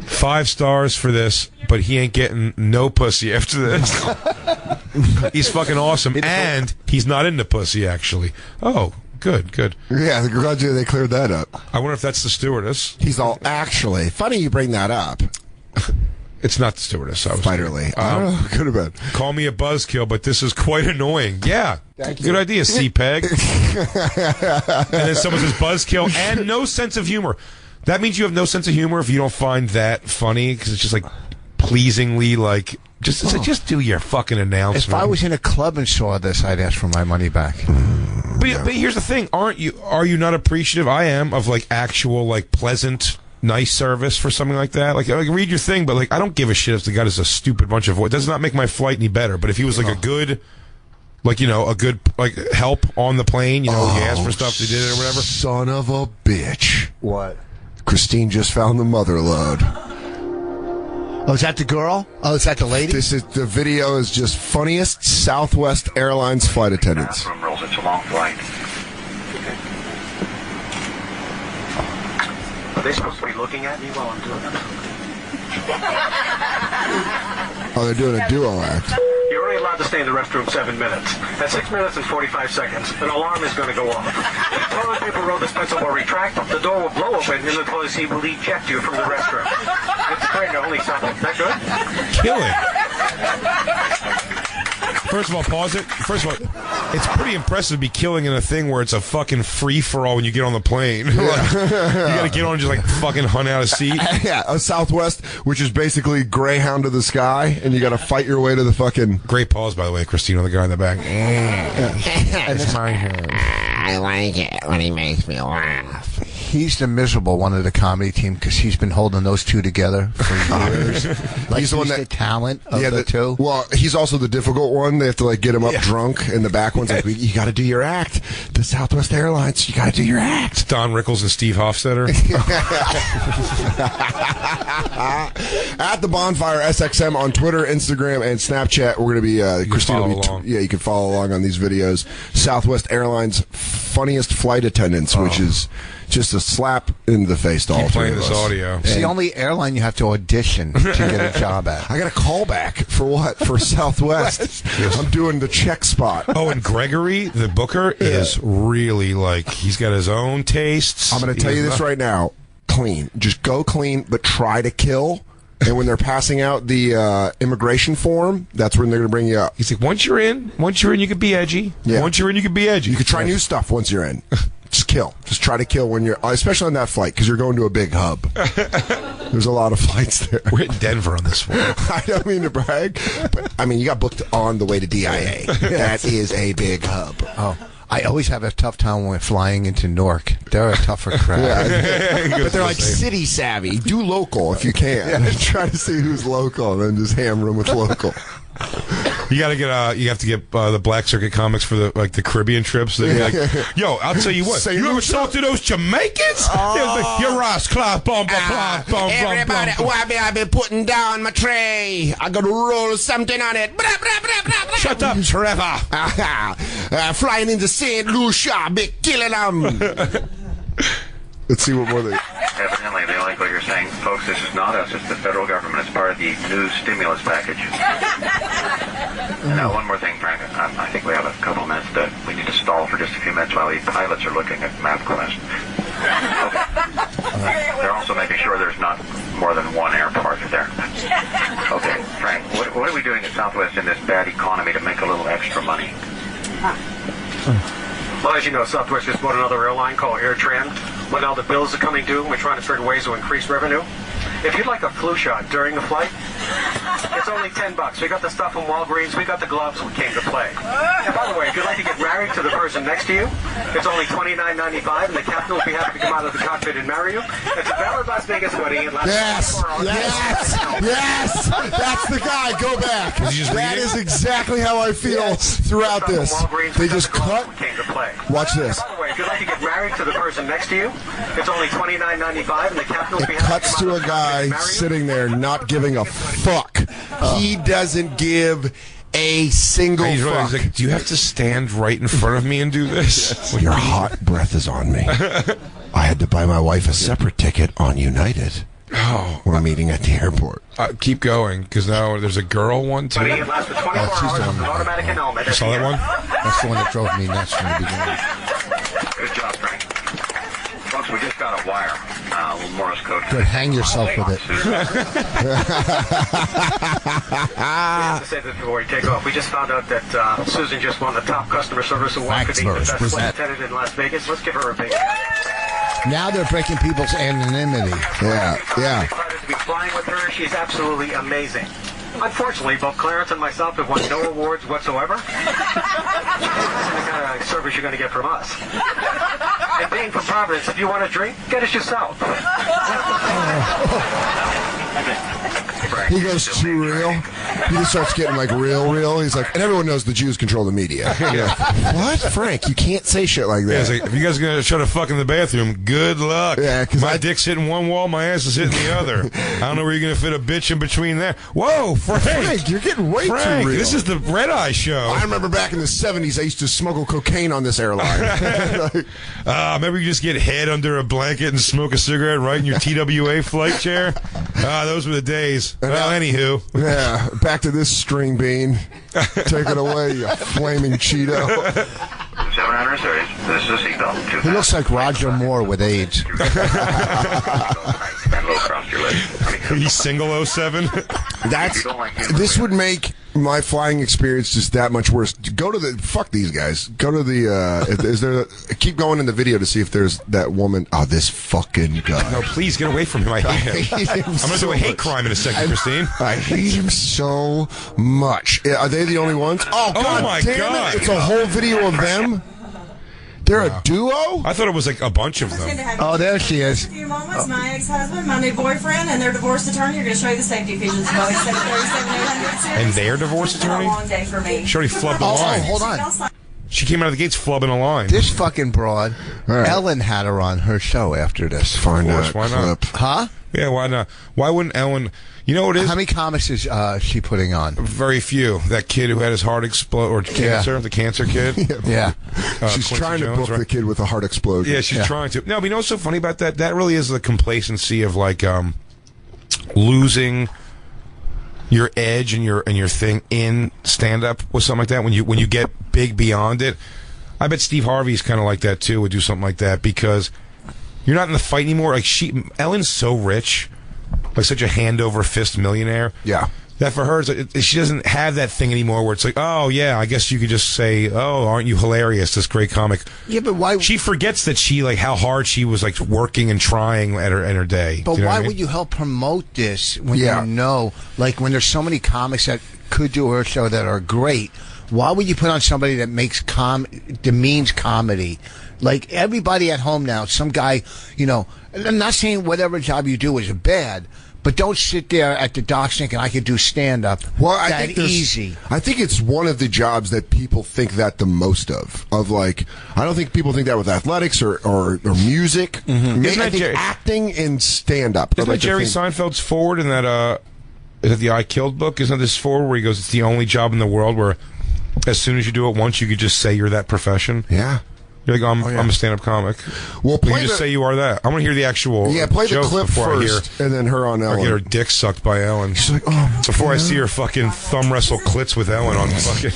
5 stars for this, but he ain't getting no pussy after this. He's fucking awesome, and he's not into pussy, actually. Oh, good. Yeah, glad they cleared that up. I wonder if that's the stewardess. He's all, actually, funny you bring that up. It's not the stewardess. I was Fighterly. I don't know. Could have been. Call me a buzzkill, but this is quite annoying. Yeah. Good idea, C-Peg. And then someone says buzzkill and no sense of humor. That means you have no sense of humor if you don't find that funny, because it's just like pleasingly like just do your fucking announcement. If I was in a club and saw this, I'd ask for my money back. But here's the thing: are you not appreciative? I am of like actual like pleasant, nice service for something like that. Like read your thing, but like I don't give a shit if the guy does a stupid bunch of voice. It does not make my flight any better. But if he was like a good. Like, you know, a good, like, help on the plane, you know, he asked for stuff, they did it or whatever. Son of a bitch. What? Christine just found the mother load. Oh, is that the girl? Oh, is that the lady? The video is just funniest Southwest Airlines flight attendants. Bathroom rolls, it's a long flight. Are they supposed to be looking at me while I'm doing it? Oh, they're doing a duo act. You're only allowed to stay in the restroom 7 minutes. At 6 minutes and 45 seconds, an alarm is going to go off. If the toilet paper roll dispenser will retract, the door will blow open, and the toilet seat will eject you from the restroom. It's great, only something. Is that good? Killing. First of all, pause it. First of all, it's pretty impressive to be killing in a thing where it's a fucking free-for-all when you get on the plane. Like, you got to get on and just, like, fucking hunt out a seat. Yeah, a Southwest, which is basically Greyhound to the sky, and you got to fight your way to the fucking... Great pause, by the way, Christina, the guy in the back. It's my hand. I like it when he makes me laugh. He's the miserable one of the comedy team because he's been holding those two together for years. Like he's the one that talent of the two. Well, he's also the difficult one. They have to like get him up drunk, and the back one's like, you got to do your act. The Southwest Airlines, you got to do your act. Don Rickles and Steve Hofstetter. At the Bonfire SXM on Twitter, Instagram, and Snapchat, we're going to be Christina will be you can follow along on these videos. Southwest Airlines funniest flight attendants, which is just a slap in the face to all three of us. This audio. It's the only airline you have to audition to get a job at. I got a callback for what? For Southwest. I'm doing the check spot. Oh, and Gregory, the booker, is really like, he's got his own tastes. I'm going to tell you this right now. clean. Just go clean, but try to kill. And when they're passing out the immigration form, that's when they're going to bring you up. He's like, once you're in, you can be edgy. Yeah. Once you're in, you can be edgy. You can try new stuff once you're in. Just kill. Just try to kill when you're, especially on that flight, because you're going to a big hub. There's a lot of flights there. We're in Denver on this one. I don't mean to brag, but I mean, you got booked on the way to DIA. That is a big hub. Oh. I always have a tough time when flying into Newark. They're a tougher crowd. Yeah. But they're like city savvy. Do local if you can. Try to see who's local and then just hammer them with local. You got to get. You have to get the Black Circuit comics for the Caribbean trips. Like, yo, I'll tell you what. You ever talk to those Jamaicans? Your ass clap, bum, everybody, I've been putting down my tray. I got to roll something on it. Blah, blah, blah, blah, blah. Shut up, Trevor. Flying into St. Lucia, be killing them. Let's see what more they... Evidently, they like what you're saying. Folks, this is not us. It's the federal government. It's part of the new stimulus package. Now, one more thing, Frank. I think we have a couple of minutes that we need to stall for just a few minutes while the pilots are looking at MapQuest. Okay. They're also making sure there's not more than one airport there. Okay, Frank, what are we doing at Southwest in this bad economy to make a little extra money? Well, as you know, Southwest just bought another airline called AirTran. When all the bills are coming due, we're trying to figure ways to increase revenue. If you'd like a flu shot during the flight, it's only $10. We got the stuff from Walgreens. We got the gloves. We came to play. And by the way, if you'd like to get married to the person next to you, it's only $29.95, and the captain will be happy to come out of the cockpit and marry you. It's a valid Las Vegas wedding. Yes! That's the guy. Go back. That is exactly how I feel throughout this. They just cut. Watch this. By the way, if you'd like to get married to the person next to you, it's only $29.95, and the captain will be happy Cuts to a guy sitting there not giving a fuck. He doesn't give a single fuck. He's like, do you have to stand right in front of me and do this? Your hot breath is on me. I had to buy my wife a separate ticket on United. Oh, we're meeting at the airport. Keep going, because now there's a girl one too. It lasts for 24 hours with an automatic annulment. You saw that one? That's the one that drove me nuts from the beginning. Good job, Frank. Folks, we just got a wire. A little Morse code. Good, hang yourself with it. We have to say this before we take off. We just found out that Susan just won the top customer service award for being the best flight attendant in Las Vegas. Let's give her a big hand. Now they're breaking people's anonymity. Yeah. To be flying with her, she's absolutely amazing. Unfortunately, both Clarence and myself have won no awards whatsoever. That's the kind of service you're going to get from us. And being from Providence, if you want a drink, get it yourself. He goes too real. He just starts getting like real. He's like, and everyone knows the Jews control the media. Like, what, Frank? You can't say shit like that. Yeah, it's like, if you guys are gonna try to fuck in the bathroom, good luck. Yeah, because my dick's hitting one wall, my ass is hitting the other. I don't know where you're gonna fit a bitch in between there. Whoa, Frank, you're getting way too real. This is the Red Eye show. I remember back in the 70s, I used to smuggle cocaine on this airline. Maybe you just get head under a blanket and smoke a cigarette right in your TWA flight chair. Those were the days. Well, anywho. Yeah, back to this string bean. Take it away, you flaming Cheeto. 700 series. This is a seatbelt. He looks like Roger Moore with AIDS. He's single 07. This would make my flying experience just that much worse. Go to the fuck these guys. Go to the keep going in the video to see if there's that woman. Oh, this fucking guy. No, please get away from him. I hate him. I'm gonna do a hate crime in a second, Christine. I hate him so much. Are they the only ones? Oh God, my damn God! It's a whole video of them. They're a duo? I thought it was like a bunch of them. Oh, there she is. A few moments, my ex-husband, my new boyfriend, and their divorce attorney are going to show you the safety features of Boeing 737-800 series. And their divorce attorney? It's been a long day for me. She already flubbed the line. Hold on. She came out of the gates flubbing a line. This fucking broad, Ellen had her on her show after this. Find out. Why not? Huh? Yeah, why not? Why wouldn't Ellen... You know what it is? How many comics is she putting on? Very few. That kid who had his heart explode, or cancer, the cancer kid. Yeah. She's Quincy trying to Jones, book the kid with a heart explosion. Yeah, she's trying to. No, but you know what's so funny about that? That really is the complacency of like losing your edge and your thing in stand up with something like that. When you get big beyond it, I bet Steve Harvey's kind of like that too. Would do something like that because you're not in the fight anymore. Like Ellen's so rich, like such a hand over fist millionaire. Yeah. That for her, she doesn't have that thing anymore where it's like, oh, yeah, I guess you could just say, oh, aren't you hilarious, this great comic. Yeah, but why? She forgets that how hard she was, like, working and trying in her day. But why I mean? would you help promote this when you know, like, when there's so many comics that could do her show that are great, why would you put on somebody that makes demeans comedy? Like, everybody at home now, some guy, I'm not saying whatever job you do is bad, but don't sit there at the docks thinking I could do stand-up. Well, I think easy. I think it's one of the jobs that people think that the most of. Like, I don't think people think that with athletics or music. Mm-hmm. I think acting and stand-up. Isn't that Jerry Seinfeld's forward in that, is it the I Killed book? Isn't that this forward where he goes, it's the only job in the world where as soon as you do it once, you could just say you're that profession? Yeah. You're like, I'm a stand-up comic. Well, you just say you are that. I want to hear the actual play joke the clip first, and then her on Ellen. I get her dick sucked by Ellen. She's like, before I see her fucking thumb wrestle clits with Ellen on fucking...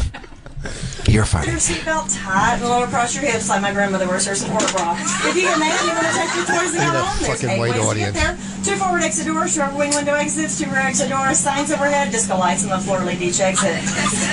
You're fine. Your seatbelt tight and lower across your hips like my grandmother wears her support bra. If you get mad and you want to take your toys and go home, there's 8 ways to get there. 2 forward exit doors, short wing window exits, 2 rear exit doors, signs overhead, disco lights, and the floor lead each exit.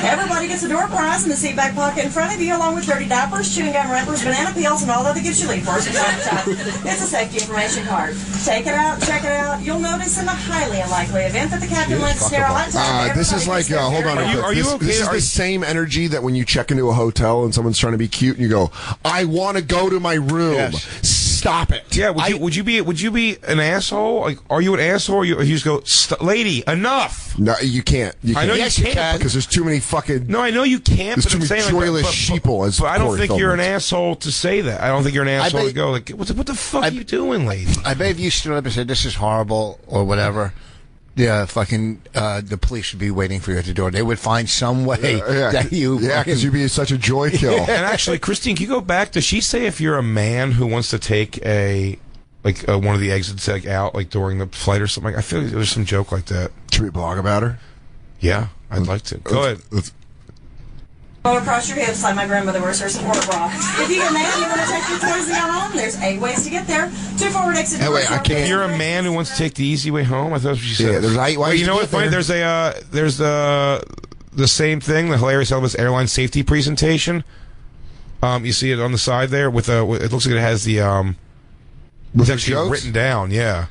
Everybody gets a door prize in the seat back pocket in front of you, along with dirty diapers, chewing gum wrappers, banana peels, and all other gifts you leave for us from time to time. It's a safety information card. Take it out, check it out. You'll notice in the highly unlikely event that the captain lets sterile time. This is like, hold on. Are you okay? This is the same energy that when you check into a hotel and someone's trying to be cute and you go, I want to go to my room. Yes. Stop it. Yeah, would you be an asshole? Like, are you an asshole? Or you just go, lady, enough. No, you can't. I know you can't because there's too many fucking. No, I know you can't. There's too many joyless sheeple. But I don't think you're an asshole to say that. I don't think you're an asshole to go like, what the fuck are you doing, lady? I bet if you stood up and said this is horrible or whatever. Yeah, the police should be waiting for you at the door. They would find some way that you... Yeah, because you'd be such a joy kill. And actually, Christine, can you go back? Does she say if you're a man who wants to take one of the exits out during the flight or something? I feel like there's some joke like that. Should we blog about her? Yeah, I'd like to. Go ahead. Lower across your hips like my grandmother wears her support bra. If you get mad and you want to take your toys and go home, there's 8 ways to get there. 2 forward exit doors. If you're a man who wants to take the easy way home, I thought that's what she said. Yeah, there's 8 ways. You know what's funny? There's the same thing, the hilarious Elvis airline safety presentation. You see it on the side there with it looks like it has the it's actually written down. Yeah.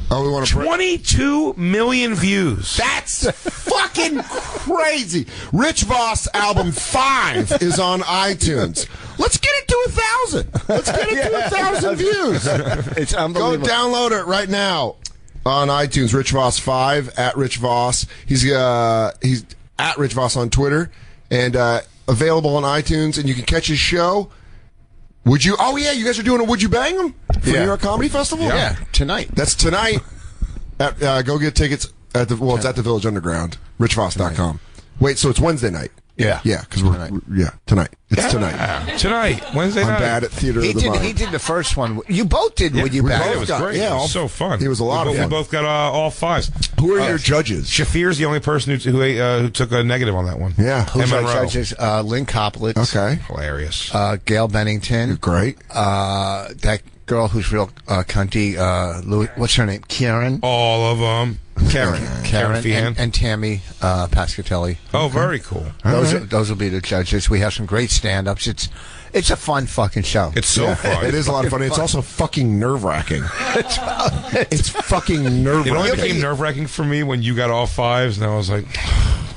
Oh, we want to 22 million views. That's fucking crazy. Rich Voss album 5 is on iTunes. Let's get it to 1,000. Let's get it to 1,000 views. It's unbelievable. Go download it right now on iTunes. Rich Voss 5 at Rich Voss. He's at Rich Voss on Twitter and available on iTunes. And you can catch his show. Would you? Oh yeah, you guys are doing a Would You Bang 'Em for New York Comedy Festival? Yeah, tonight. That's tonight. Go get tickets at it's at the Village Underground. RichVoss.com. Wait, so it's Wednesday night? Yeah, because tonight. It's tonight. Tonight, Wednesday night. I'm bad at theater. He did the first one. You both did. Would You Bang? It was great. Yeah, it was so fun. It was a lot of fun. We both got all 5s. Who are your judges? Shafir's the only person who took a negative on that one. Yeah. Who's our judges? Lynn Koplitz. Okay. Hilarious. Gail Bennington. Great. That girl who's real cunty. What's her name? Karen. All of them. Karen and Tammy Pascatelli. Oh, very cool. Those will be the judges. We have some great stand-ups. It's a fun fucking show. It's so fun. It is a lot of fun. It's also fucking nerve-wracking. It's fucking nerve-wracking. It only became nerve-wracking for me when you got all 5s, and I was like,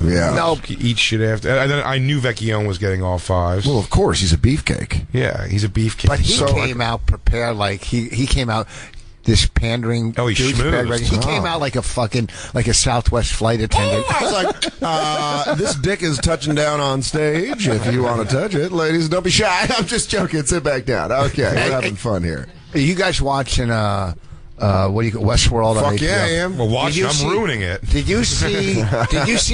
yeah. No. Eat shit after. And then I knew Vecchione was getting all 5s. Well, of course. He's a beefcake. Yeah, he's a beefcake. But he came out prepared like he came out... This pandering. Oh, he schmoozed. He came out like a Southwest flight attendant. I was like, this dick is touching down on stage. If you want to touch it, ladies, don't be shy. I'm just joking. Sit back down. Okay, we're having fun here. Are you guys watching what do you call Westworld? Fuck yeah, I am. Well, I'm ruining it. Did you see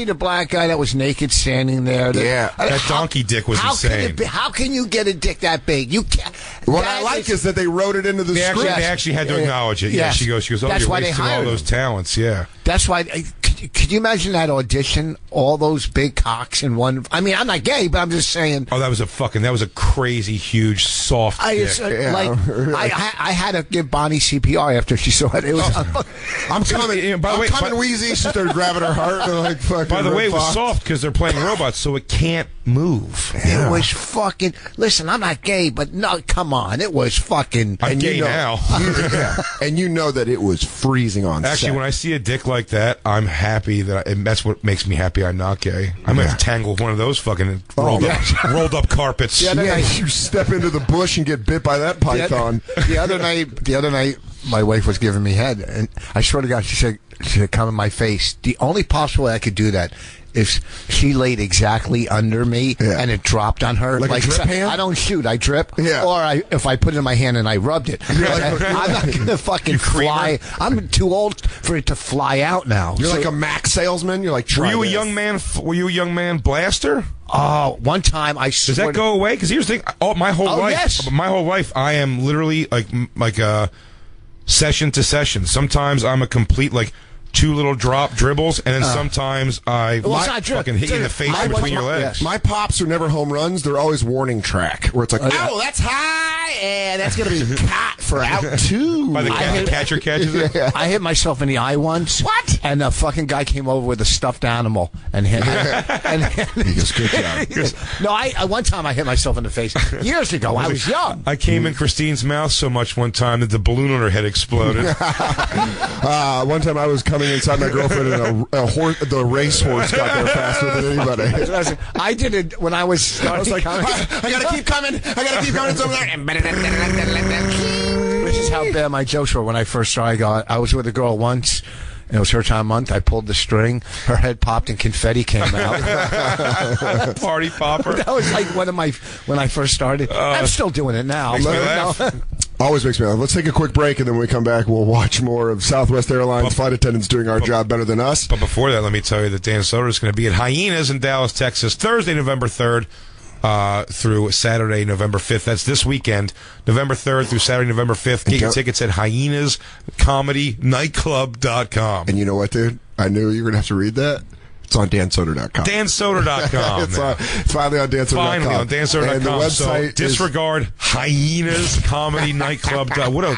the black guy that was naked standing there? That donkey dick was insane. How can you get a dick that big? You can't. What I like is that they wrote it into the script. They actually had to acknowledge it. Yeah, she goes. Oh, you're wasting all those talents. Yeah. That's why. Can Could you imagine that audition? All those big cocks in one. I mean, I'm not gay, but I'm just saying. Oh, that was a crazy, huge, soft dick. I had to give Bonnie CPR after she saw it. It was. I'm coming. By the way, coming wheezy. She started grabbing her heart. And like fucking. By the way, it was soft because they're playing robots, so it can't move. It was fucking. Listen, I'm not gay, but no, come on, it was fucking. I'm gay now. And you know that it was freezing on set. Actually, when I see a dick like that, I'm happy and that's what makes me happy I'm not gay. I'm going to have to tangle with one of those fucking rolled up carpets. Yeah, you step into the bush and get bit by that python. The other night, my wife was giving me head, and I swear to God, she said, come in my face. The only possible way I could do that if she laid exactly under me and it dropped on her. Like a drip hand? I don't shoot, I drip. Yeah. Or if I put it in my hand and I rubbed it. I'm not going to fucking fly. I'm too old for it to fly out now. You're like a Mac salesman? You're like, Were you a young man blaster? Oh, one time I swear. Does that go away? Because here's the thing. My whole life, I am literally like session to session. Sometimes I'm a complete, like, 2 little drop dribbles, and then sometimes I fucking hit you in the face between your legs. My pops are never home runs. They're always warning track, where it's like, oh, that's high, and that's going to be caught for out 2. By the catcher catches it. I hit myself in the eye once. What? And a fucking guy came over with a stuffed animal and hit me. He goes, good job. No, one time I hit myself in the face. Years ago, I was young. I came in Christine's mouth so much one time that the balloon on her head exploded. One time I was coming inside my girlfriend, and the racehorse got there faster than anybody. I did it when I was starting. I was like, I gotta keep coming. It's over there. This is how bad my jokes were when I first started. I was with a girl once. And it was her time of month. I pulled the string. Her head popped and confetti came out. Party popper. That was like when I first started. I'm still doing it now. Always makes me laugh. Let's take a quick break, and then when we come back, we'll watch more of Southwest Airlines flight attendants doing our job better than us. But before that, let me tell you that Dan Soder is going to be at Hyenas in Dallas, Texas, Thursday, November 3rd. Through Saturday, November 5th. That's this weekend, November 3rd through Saturday, November 5th. Get your tickets at hyenascomedynightclub.com. And you know what, dude? I knew you were going to have to read that. It's on dansoder.com. dansoder.com. It's finally on dansoder.com. Finally on dansoder.com. And the website disregard Hyenas Comedy Nightclub. What a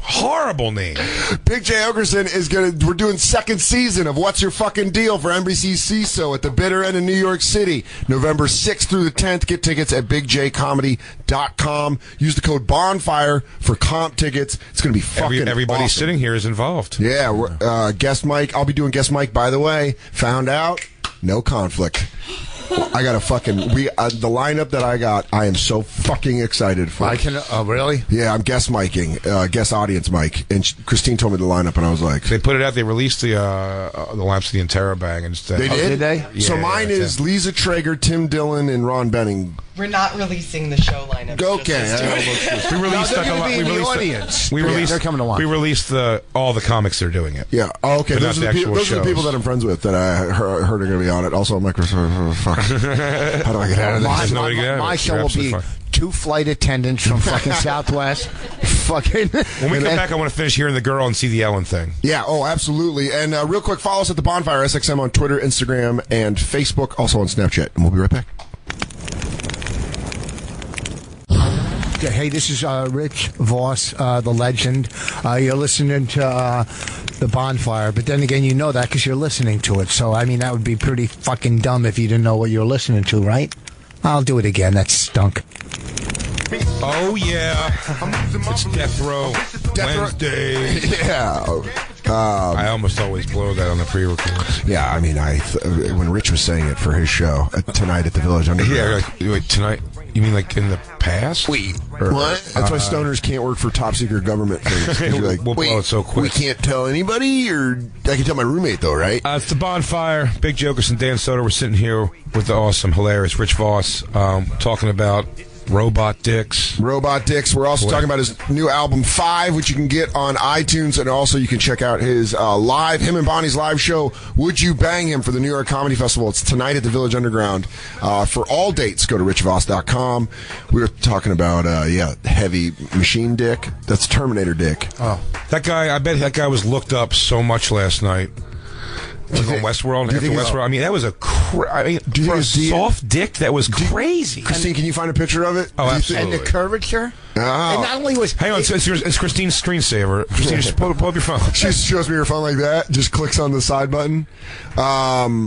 horrible name. Big J. Oakerson we're doing second season of What's Your Fucking Deal for NBC CISO at the bitter end in New York City, November 6th through the 10th. Get tickets at bigjcomedy.com. Use the code Bonfire for comp tickets. It's going to be fucking Everybody awesome. sitting here is involved. Yeah, guest mic. I'll be doing guest mic, by the way. Found out, no conflict. I got a fucking the lineup that I got. I am so fucking excited for. Really? Yeah, I'm guest miking, guest audience mic, and Christine told me the lineup, and I was like, they put it out. They released the lamps of the Interrobang instead. They did? Did they? Yeah, so mine is Lisa Traeger, Tim Dillon, and Ron Benning. We're not releasing the show lineup. Okay. We released They're coming to watch. We released all the comics that are doing it. Yeah. Oh, okay. But Those are the people that I'm friends with that I heard are going to be on it. Also, I'm like, fuck. How do I get out of this? My show will be 2 flight attendants from fucking Southwest. Fucking. When we come back, I want to finish hearing the girl and see the Ellen thing. Yeah. Oh, absolutely. And real quick, follow us at the Bonfire SXM on Twitter, Instagram, and Facebook. Also on Snapchat. And we'll be right back. Hey, this is Rich Voss, the legend. You're listening to the Bonfire, but then again, you know that because you're listening to it. So, I mean, that would be pretty fucking dumb if you didn't know what you're listening to, right? I'll do it again. That stunk. Oh, yeah. It's Death Row Wednesday. Yeah. I almost always blow that on the pre-records. Yeah, I mean, when Rich was saying it for his show tonight at the Village Underground. Yeah, wait, tonight? You mean like in the past? Wait, what? That's why stoners can't work for top secret government things. You're like, we'll blow it so quick. We can't tell anybody, or I can tell my roommate though, right? It's the Bonfire. Big Jokers and Dan Soder. We're sitting here with the awesome, hilarious Rich Voss, talking about Robot Dicks. Robot Dicks. We're also talking about his new album 5, which you can get on iTunes, and also you can check out his him and Bonnie's live show, Would You Bang Him, for the New York Comedy Festival. It's tonight at the Village Underground. For all dates, go to richvoss.com. We were talking about, heavy machine dick. That's Terminator dick. Oh. That guy, I bet that guy was looked up so much last night. on Westworld. After Westworld, I mean, that was a for a soft dick, that was crazy. Christine, can you find a picture of it? Oh, absolutely. And the curvature. Oh. And not only was hang on, it's Christine's screensaver. Christine, just pull up your phone. She shows me her phone like that. Just clicks on the side button. Yeah,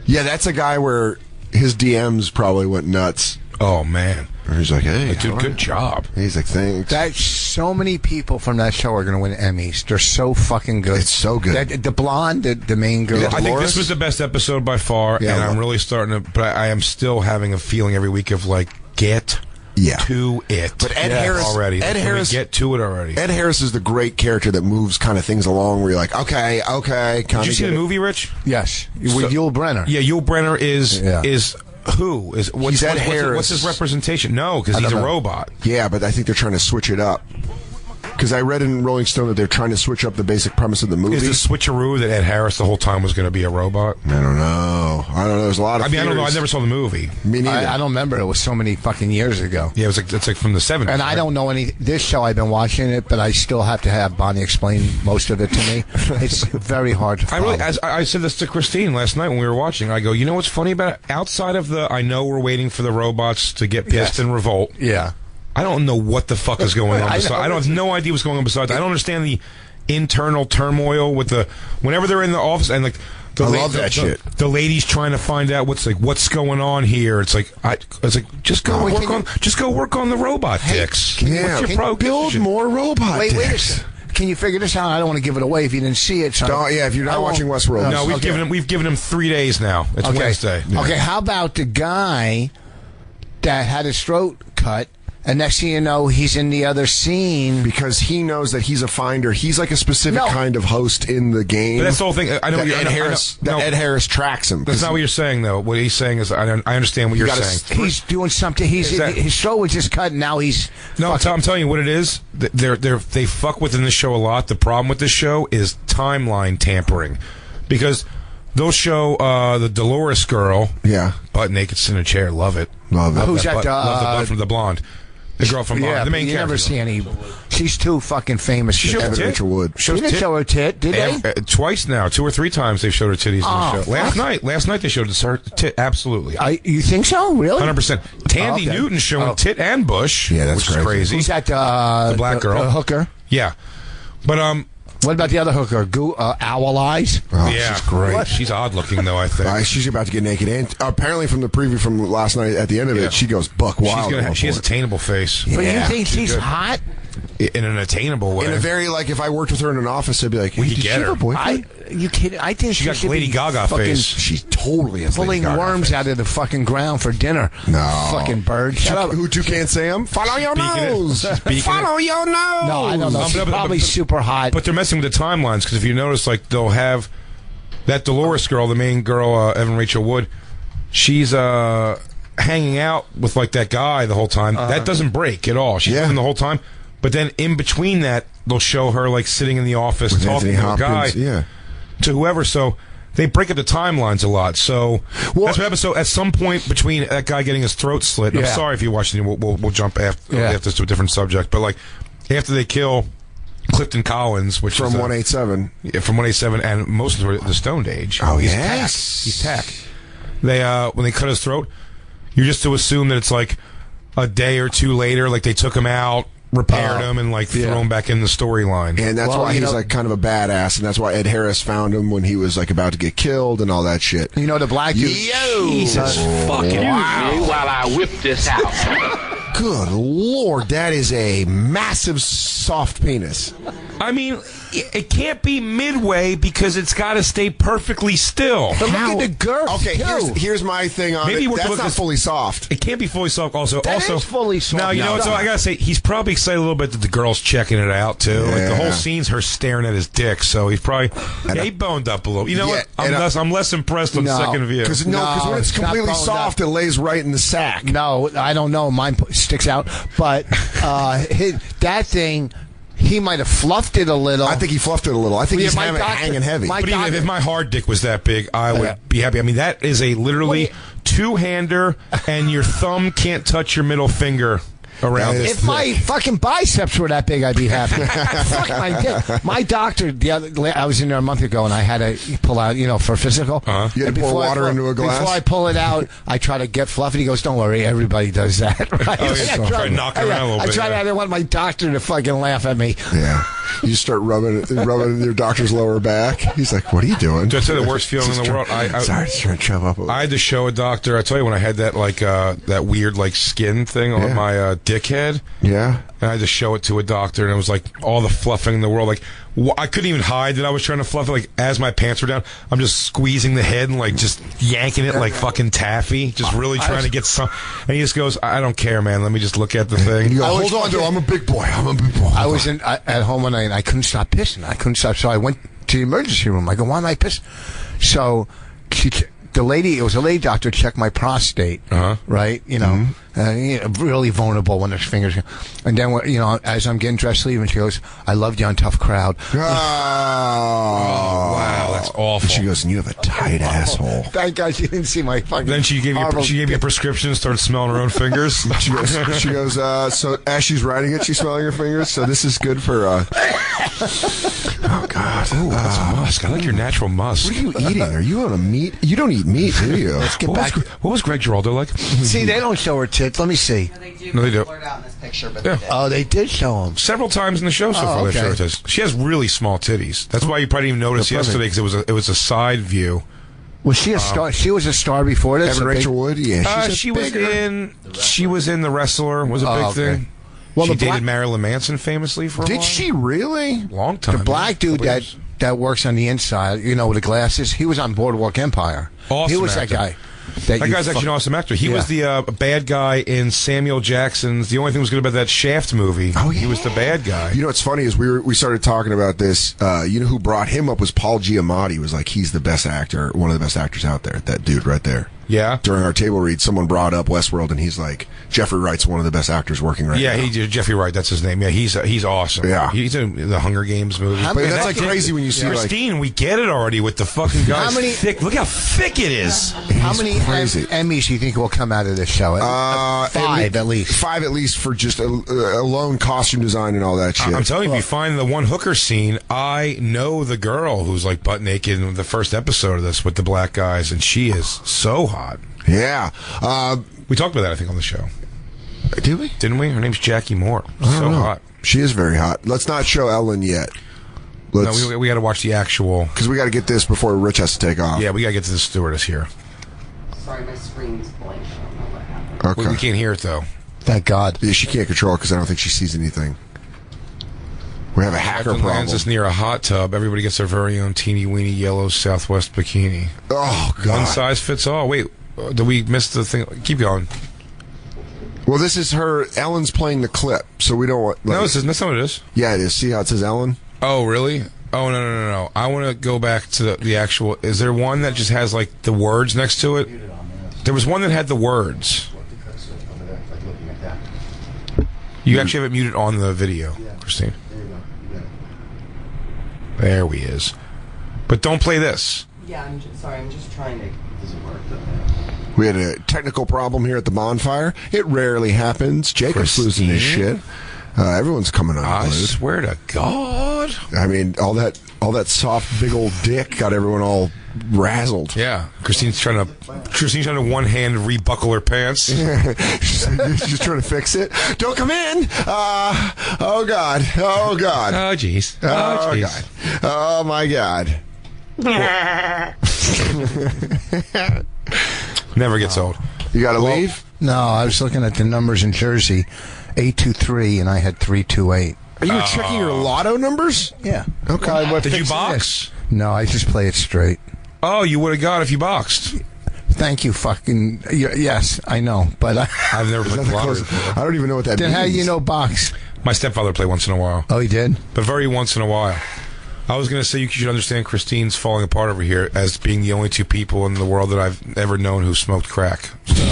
that's a guy where his DMs probably went nuts. Oh man. He's like, hey, dude, good job. He's like, thanks. That so many people from that show are going to win Emmys. They're so fucking good. It's so good. The blonde, the main girl. Yeah, I think this was the best episode by far, and I'm really starting to. But I am still having a feeling every week of like, get to it. But Ed Harris already. Ed Harris, get to it already. Ed Harris is the great character that moves kind of things along. Where you're like, okay. Did you see the movie, Rich? Yes, with Yul Brynner. Yeah, Yul Brynner is. Who is? He's Ed Harris. What's his representation? No, because he's a robot. Yeah, but I think they're trying to switch it up. Because I read in Rolling Stone that they're trying to switch up the basic premise of the movie. Is the switcheroo that Ed Harris the whole time was going to be a robot? I don't know. There's a lot of. I don't know. I never saw the movie. Me neither. I don't remember. It was so many fucking years ago. Yeah, it's like from the 70s. And I don't know any. This show I've been watching it, but I still have to have Bonnie explain most of it to me. It's very hard to follow. I said this to Christine last night when we were watching. I go, you know what's funny about it? Outside of I know we're waiting for the robots to get pissed and revolt. Yeah. I don't know what the fuck is going on. I don't have no idea what's going on besides. I don't understand the internal turmoil with whenever they're in the office and like. I love that shit. The lady's trying to find out what's going on here. It's like just go work on the robot dicks. Build more robot dicks. Wait a second. Can you figure this out? I don't want to give it away if you didn't see it. So if you're not watching Westworld. No, we've given him 3 days now. It's Wednesday. Yeah. Okay, how about the guy that had his throat cut? And next thing you know, he's in the other scene. Because he knows that he's a finder. He's like a specific kind of host in the game. But that's the whole thing. I know Ed Harris tracks him. That's not what you're saying, though. What he's saying is, I understand what you're saying. He's doing something. His show was just cut, and now he's... No, I'm telling you what it is. They fuck within the show a lot. The problem with this show is timeline tampering. Because they'll show the Dolores girl. Yeah. Butt naked, sitting in a chair. Love it. Love it. Who's that? Love the butt from the blonde. The girl from the main you character. Never see any. She's too fucking famous. She showed her tit. Rachel Wood. She didn't show her tit, did they? Twice now, 2 or 3 times they've showed her titties in the show. Last night they showed her tit. Absolutely. You think so? Really? 100%. Tandy Newton showing tit and bush. Yeah, that's which is crazy. Who's that? The black girl, the hooker. Yeah, but What about the other hooker? Owl Eyes? Oh, yeah, she's great. What? She's odd looking, though, I think. She's about to get naked. And apparently from the preview from last night, at the end of it, she goes buck wild. She has an attainable face. But you think she's hot? In an attainable way. In a very, like, if I worked with her in an office, I'd be like, we could get her. You kidding? I think she got Lady Gaga face. She totally has pulling worms out of the fucking ground for dinner. No. Fucking bird. Shut up. Who can't say them? Follow your nose. Follow your nose. No, I don't know. She's probably super hot. But they're messing with the timelines because if you notice, like, they'll have that Dolores girl, the main girl, Evan Rachel Wood, she's hanging out with, like, that guy the whole time. That doesn't break at all. She's with him the whole time. But then in between that, they'll show her, like, sitting in the office with talking to a guy, to whoever. So they break up the timelines a lot. So that's what episode. At some point between that guy getting his throat slit, I'm sorry if you're watching, we'll jump after this to a different subject. But, like, after they kill Clifton Collins, which from is 187, from 187, and most of the Stoned Age. Oh, He's tack. They when they cut his throat, you're just to assume that it's like a day or 2 later, like they took him out, repaired him, and like threw him back in the storyline. And that's why he's like kind of a badass, and that's why Ed Harris found him when he was like about to get killed and all that shit. You know the black dude. Jesus fucking wow! While I whip this out. Good Lord, that is a massive soft penis. I mean, it can't be midway because it's got to stay perfectly still. But look at the girth. Okay, here's my thing on it. That's not fully soft. It can't be fully soft. Also, that is fully soft. Now you know. So I gotta say, he's probably excited a little bit that the girl's checking it out too. Yeah. Like the whole scene's her staring at his dick. So he's probably he boned up a little. You know what? I'm less impressed on the second view. Because when it's completely soft, it lays right in the sack. No, I don't know. Mine sticks out, but that thing. He might have fluffed it a little. I think he fluffed it a little. I think he's hanging heavy. But even if my hard dick was that big, I would be happy. I mean, that is a literally two-hander, and your thumb can't touch your middle finger. around That this. is If my fucking biceps were that big, I'd be happy. Fuck my dick. My doctor, I was in there a month ago, and I had to pull out, for physical. You had to And pour before I water into a glass? Before I pull it out, I try to get fluffy. He goes, "Don't worry, everybody does that." Right? Oh, yeah, try to knock it around a little I bit, tried. yeah. I didn't want my doctor to fucking laugh at me. Yeah. You just start rubbing your doctor's lower back. He's like, "What are you doing?" That's the worst feeling in the world. Sorry, just trying to chub up. I had to show a doctor. I tell you, when I had that that weird skin thing on my dick head. Yeah. And I had to show it to a doctor, and it was like all the fluffing in the world. I couldn't even hide that I was trying to fluff it. As my pants were down, I'm just squeezing the head and just yanking it like fucking taffy, just really trying to get some. And he just goes, "I don't care, man. Let me just look at the thing." And you go, "Hold on, dude. I'm a big boy. I was at home one night, and I couldn't stop pissing. I couldn't stop, so I went to the emergency room. I go, "Why am I pissing?" So it was a lady doctor, checked my prostate, right? Really vulnerable when there's fingers. And then, as I'm getting dressed leaving, she goes, "I loved you on Tough Crowd." Oh, wow, that's awful. And she goes, "And you have a tight asshole." Thank God she didn't see my fucking. Then she gave you a prescription and started smelling her own fingers. She goes, so as she's writing it, she's smelling her fingers. So this is good for. Oh God! Ooh, that's a musk. I like your natural musk. What are you eating? Are you on a meat? You don't eat meat, do you? Let's get back. What was Greg Giraldo like? See, they don't show her tits. Let me see. No, they do. Out in this picture, but Yeah. Oh, they did show them Several times in the show so far. They okay. showed us. She has really small titties. That's why you probably didn't even notice yesterday, because it was a side view. Was she a star? She was a star before this. Evan Rachel Wood, yeah. She was in The Wrestler. Was a big okay. thing. Well, she the dated black- Marilyn Manson famously for a while. Did she really? Long time. The black dude that works on the inside, with the glasses, he was on Boardwalk Empire. Awesome He was actor. that guy. That guy's actually an awesome actor. He was the bad guy in Samuel Jackson's. The only thing that was good about that Shaft movie. Oh, yeah. He was the bad guy. You know what's funny is we started talking about this. Who brought him up was Paul Giamatti. Was like, he's the best actor, one of the best actors out there. That dude right there. Yeah. During our table read, someone brought up Westworld, and he's like, Jeffrey Wright's one of the best actors working right now. Yeah, Jeffrey Wright. That's his name. Yeah, he's awesome. Yeah. He's in the Hunger Games movie. But that's like crazy when you see Christine. We get it already with the fucking guy. Thick. Look how thick it is. How many Emmys do you think will come out of this show? 5 at least. 5 at least for just alone costume design and all that shit. I'm telling you, if you find the one hooker scene, I know the girl who's butt naked in the first episode of this with the black guys, and she is so hot. Yeah. We talked about that, I think, on the show. Did we? Didn't we? Her name's Jackie Moore. So hot. She is very hot. Let's not show Ellen yet. No, we got to watch the actual. Because we got to get this before Rich has to take off. Yeah, we got to get to the stewardess here. Sorry, my screen's blank. I don't know what happened. Okay. We can't hear it, though. Thank God. Yeah, she can't control it because I don't think she sees anything. We have a hacker Everyone problem. lands us near a hot tub. Everybody gets their very own teeny-weeny yellow Southwest bikini. Oh, God. One size fits all. Wait, did we miss the thing? Keep going. Well, this is her. Ellen's playing the clip, so we don't want. No, that's not what it is. Yeah, it is. See how it says Ellen? Oh, really? Oh, no. I want to go back to the actual. Is there one that just has the words next to it? There was one that had the words. You actually have it muted on the video, Christine. There we is. But don't play this. Yeah, I'm just trying to. Does it work though? We had a technical problem here at the Bonfire. It rarely happens. Jacob's losing his shit. Everyone's coming on. I swear to God. I mean, all that soft, big old dick got everyone all razzled. Yeah, Christine's trying to one hand rebuckle her pants. She's trying to fix it. Don't come in. Oh God. Oh God. Oh jeez. Oh God. Oh my God. Never gets old. You got to leave? No, I was looking at the numbers in Jersey, 823, and I had 328. Are you checking your lotto numbers? Yeah. Okay. Did you box? No, I just play it straight. Oh, you would have got if you boxed. Thank you, fucking. Yes, I know, but I've never played the lottery before. I don't even know what that then means. how do you know box? My stepfather played once in a while. Oh, he did? But very once in a while. I was going to say you should understand Christine's falling apart over here as being the only two people in the world that I've ever known who smoked crack. So,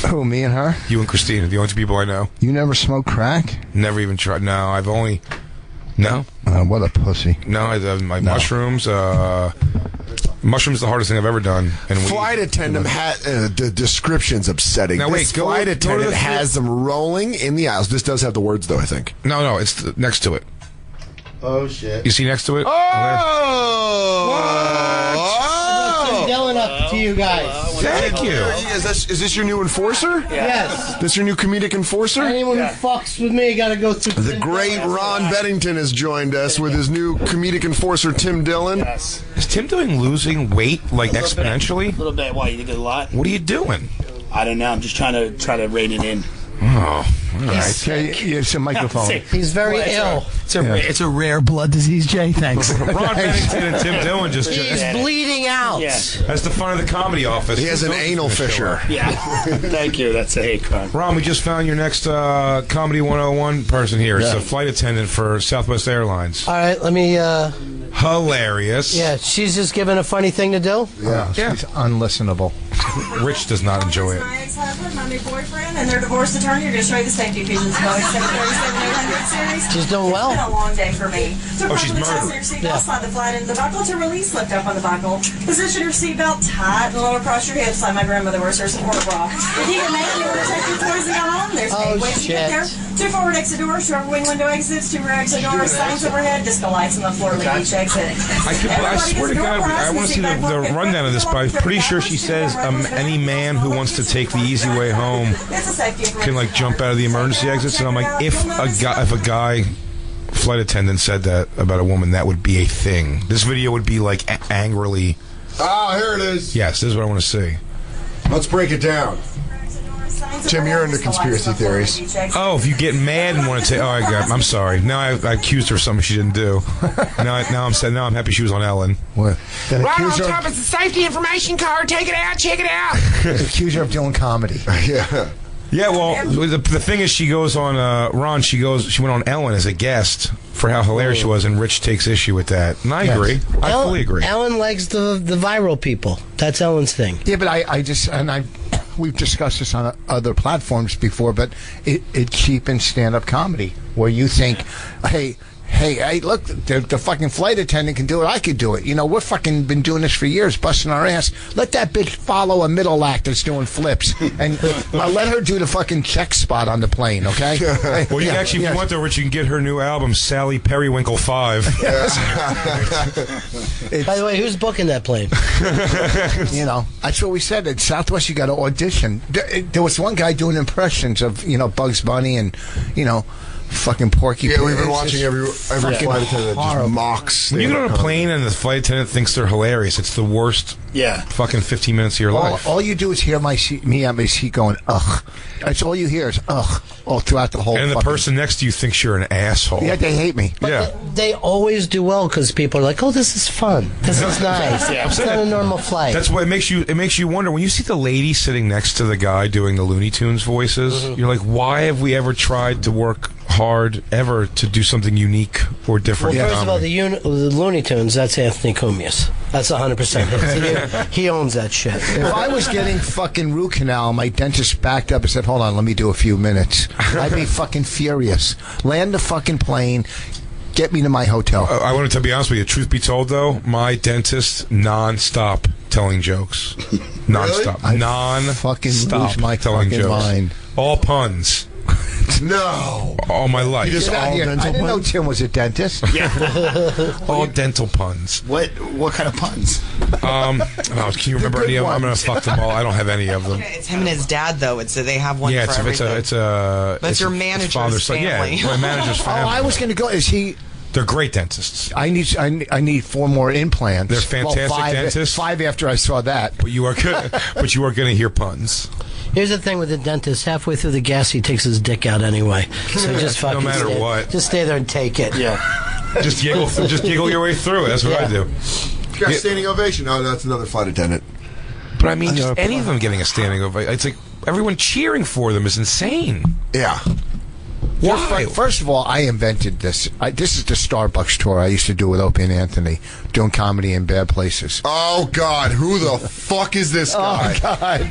Who, me and her? you and Christine are the only two people I know. You never smoked crack? Never even tried. No, I've only... No. What a pussy. No, I have my mushrooms. Mushroom's the hardest thing I've ever done. And flight attendant the description's upsetting. Now wait, flight attendant has them rolling in the aisles. This does have the words, though, I think. No, it's next to it. Oh, shit. You see next to it? Oh! Yelling up to you guys. Thank you. Is this your new enforcer? Yes. This your new comedic enforcer? Anyone who fucks with me got to go through. The great Ron Bennington has joined us with his new comedic enforcer, Tim Dillon. Yes. Is Tim doing losing weight like exponentially? A little bit. Why, you think a lot? What are you doing? I don't know. I'm just trying to rein it in. Oh, all right. It's a microphone. He's very ill. It's a rare blood disease, Jay. Thanks. Ron Bennington and Tim Dillon just. He's bleeding out. Yeah. That's the fun of the comedy office. He has an anal fissure. Yeah. Thank you. That's a hate crime. Ron, we just found your next Comedy 101 person here. It's a flight attendant for Southwest Airlines. All right, let me. Hilarious. Yeah, she's just given a funny thing to do. Yeah, she's unlistenable. Rich does not enjoy it. My ex-husband, my new boyfriend, and their divorce attorney are going to show you the safety features of Boeing 737-800 series. She's doing well. It's been a long day for me. So she's murdered. Your seatbelt, slide the flat end of the buckle to release, lift up on the buckle. Position your seatbelt tight and lower across your hips like my grandmother wears her support bra. If you get mad, you want to take your toys and go home. There's 8 ways to get there. 2 forward exit doors, short wing window exits, 2 rear exit doors, signs overhead, disco lights on the floor lead each exit. I swear to God, I want to see the rundown of this, but I'm pretty sure she says any man who wants to take the easy way home can like jump out of the emergency exits. And I'm like, if a guy flight attendant said that about a woman, that would be a thing. This video would be like angrily. Oh, here it is. Yes, this is what I want to see. Let's break it down. Tim, you're into conspiracy theories. Oh, if you get mad and want to take, I'm sorry. Now I accused her of something she didn't do. Now I'm happy she was on Ellen. What? Right on top is the safety information card. Take it out. Check it out. Accuse her of doing comedy. Yeah. Yeah, well, the thing is, she goes on, Ron, she went on Ellen as a guest for how hilarious she was, and Rich takes issue with that. And I agree. I fully agree. Ellen likes the viral people. That's Ellen's thing. Yeah, but we've discussed this on other platforms before, but it cheapens stand-up comedy, where you think, hey, look, the fucking flight attendant can do it. I could do it. You know, we're fucking been doing this for years, busting our ass. Let that bitch follow a middle act that's doing flips, and let her do the fucking check spot on the plane, okay? Well, you if you want to, Rich, you can get her new album, Sally Periwinkle 5. By the way, who's booking that plane? You know, that's what we said. At Southwest, you got to audition. There was one guy doing impressions of, Bugs Bunny and, fucking Porky. Yeah, we've been watching every flight attendant that just mocks. When you get on a plane and the flight attendant thinks they're hilarious, it's the worst. Yeah. Fucking 15 minutes of your life. All you do is hear me at my seat going, ugh. That's all you hear is ugh all throughout the whole. And the person next to you thinks you're an asshole. Yeah, they hate me. But they always do well because people are like, oh, this is fun. This is nice. Yeah, it's not a normal flight. That's what it makes you wonder when you see the lady sitting next to the guy doing the Looney Tunes voices. Mm-hmm. You're like, why have we ever tried to work hard ever to do something unique or different? Well, first of all, the Looney Tunes, that's Anthony Cumius. That's 100%. He owns that shit. If I was getting fucking root canal, my dentist backed up and said, hold on, let me do a few minutes. I'd be fucking furious. Land the fucking plane. Get me to my hotel. I wanted to be honest with you. Truth be told, though, my dentist non-stop telling jokes. Non-stop. Really? Non-fucking lose my telling fucking jokes. Mind. All puns. No. All my life. You just all dental I didn't know Tim was a dentist. Yeah. All dental puns. What kind of puns? Can you remember any of them? I'm going to fuck them all. I don't have any of them. It's him and his dad, though. They have one for everything. It's your manager's family. Yeah, my manager's family. I was going to go. Is he... They're great dentists. I need 4 more implants. They're fantastic dentists. 5 after I saw that. But you are good. But you are going to hear puns. Here's the thing with the dentist. Halfway through the gas, he takes his dick out anyway. So just fucking no matter what. Just stay there and take it. Yeah. Just giggle your way through it. That's what I do. You got a standing ovation. Oh, that's another flight attendant. But I mean, just any of them getting a standing ovation. It's like everyone cheering for them is insane. Yeah. Why? First of all, I invented this. This is the Starbucks tour I used to do with Opie and Anthony, doing comedy in bad places. Oh, God. Who the fuck is this guy? Oh, God.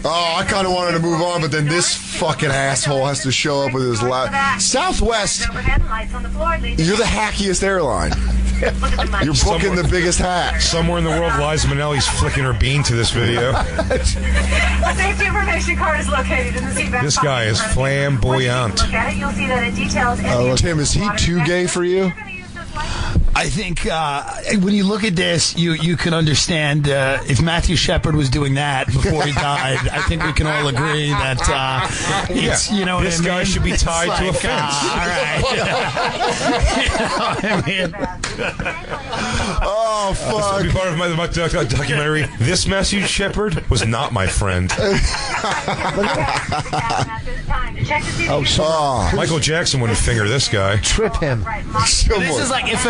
Oh, I kind of wanted to move on, but then this fucking asshole has to show up with his Southwest, you're the hackiest airline. You're booking the biggest hat. Somewhere in the world, Liza Minnelli's flicking her bean to this video. A safety information card is located in the seatbelt. This guy is flamboyant. Look at it, you'll see that it details. Tim, is he too gay for you? I think when you look at this, you can understand if Matthew Shepard was doing that before he died. I think we can all agree that it's this guy should be tied to a fence. All right. Oh fuck! This will be part of my documentary. This Matthew Shepard was not my friend. Michael Jackson wouldn't finger this guy. Trip him. This is like if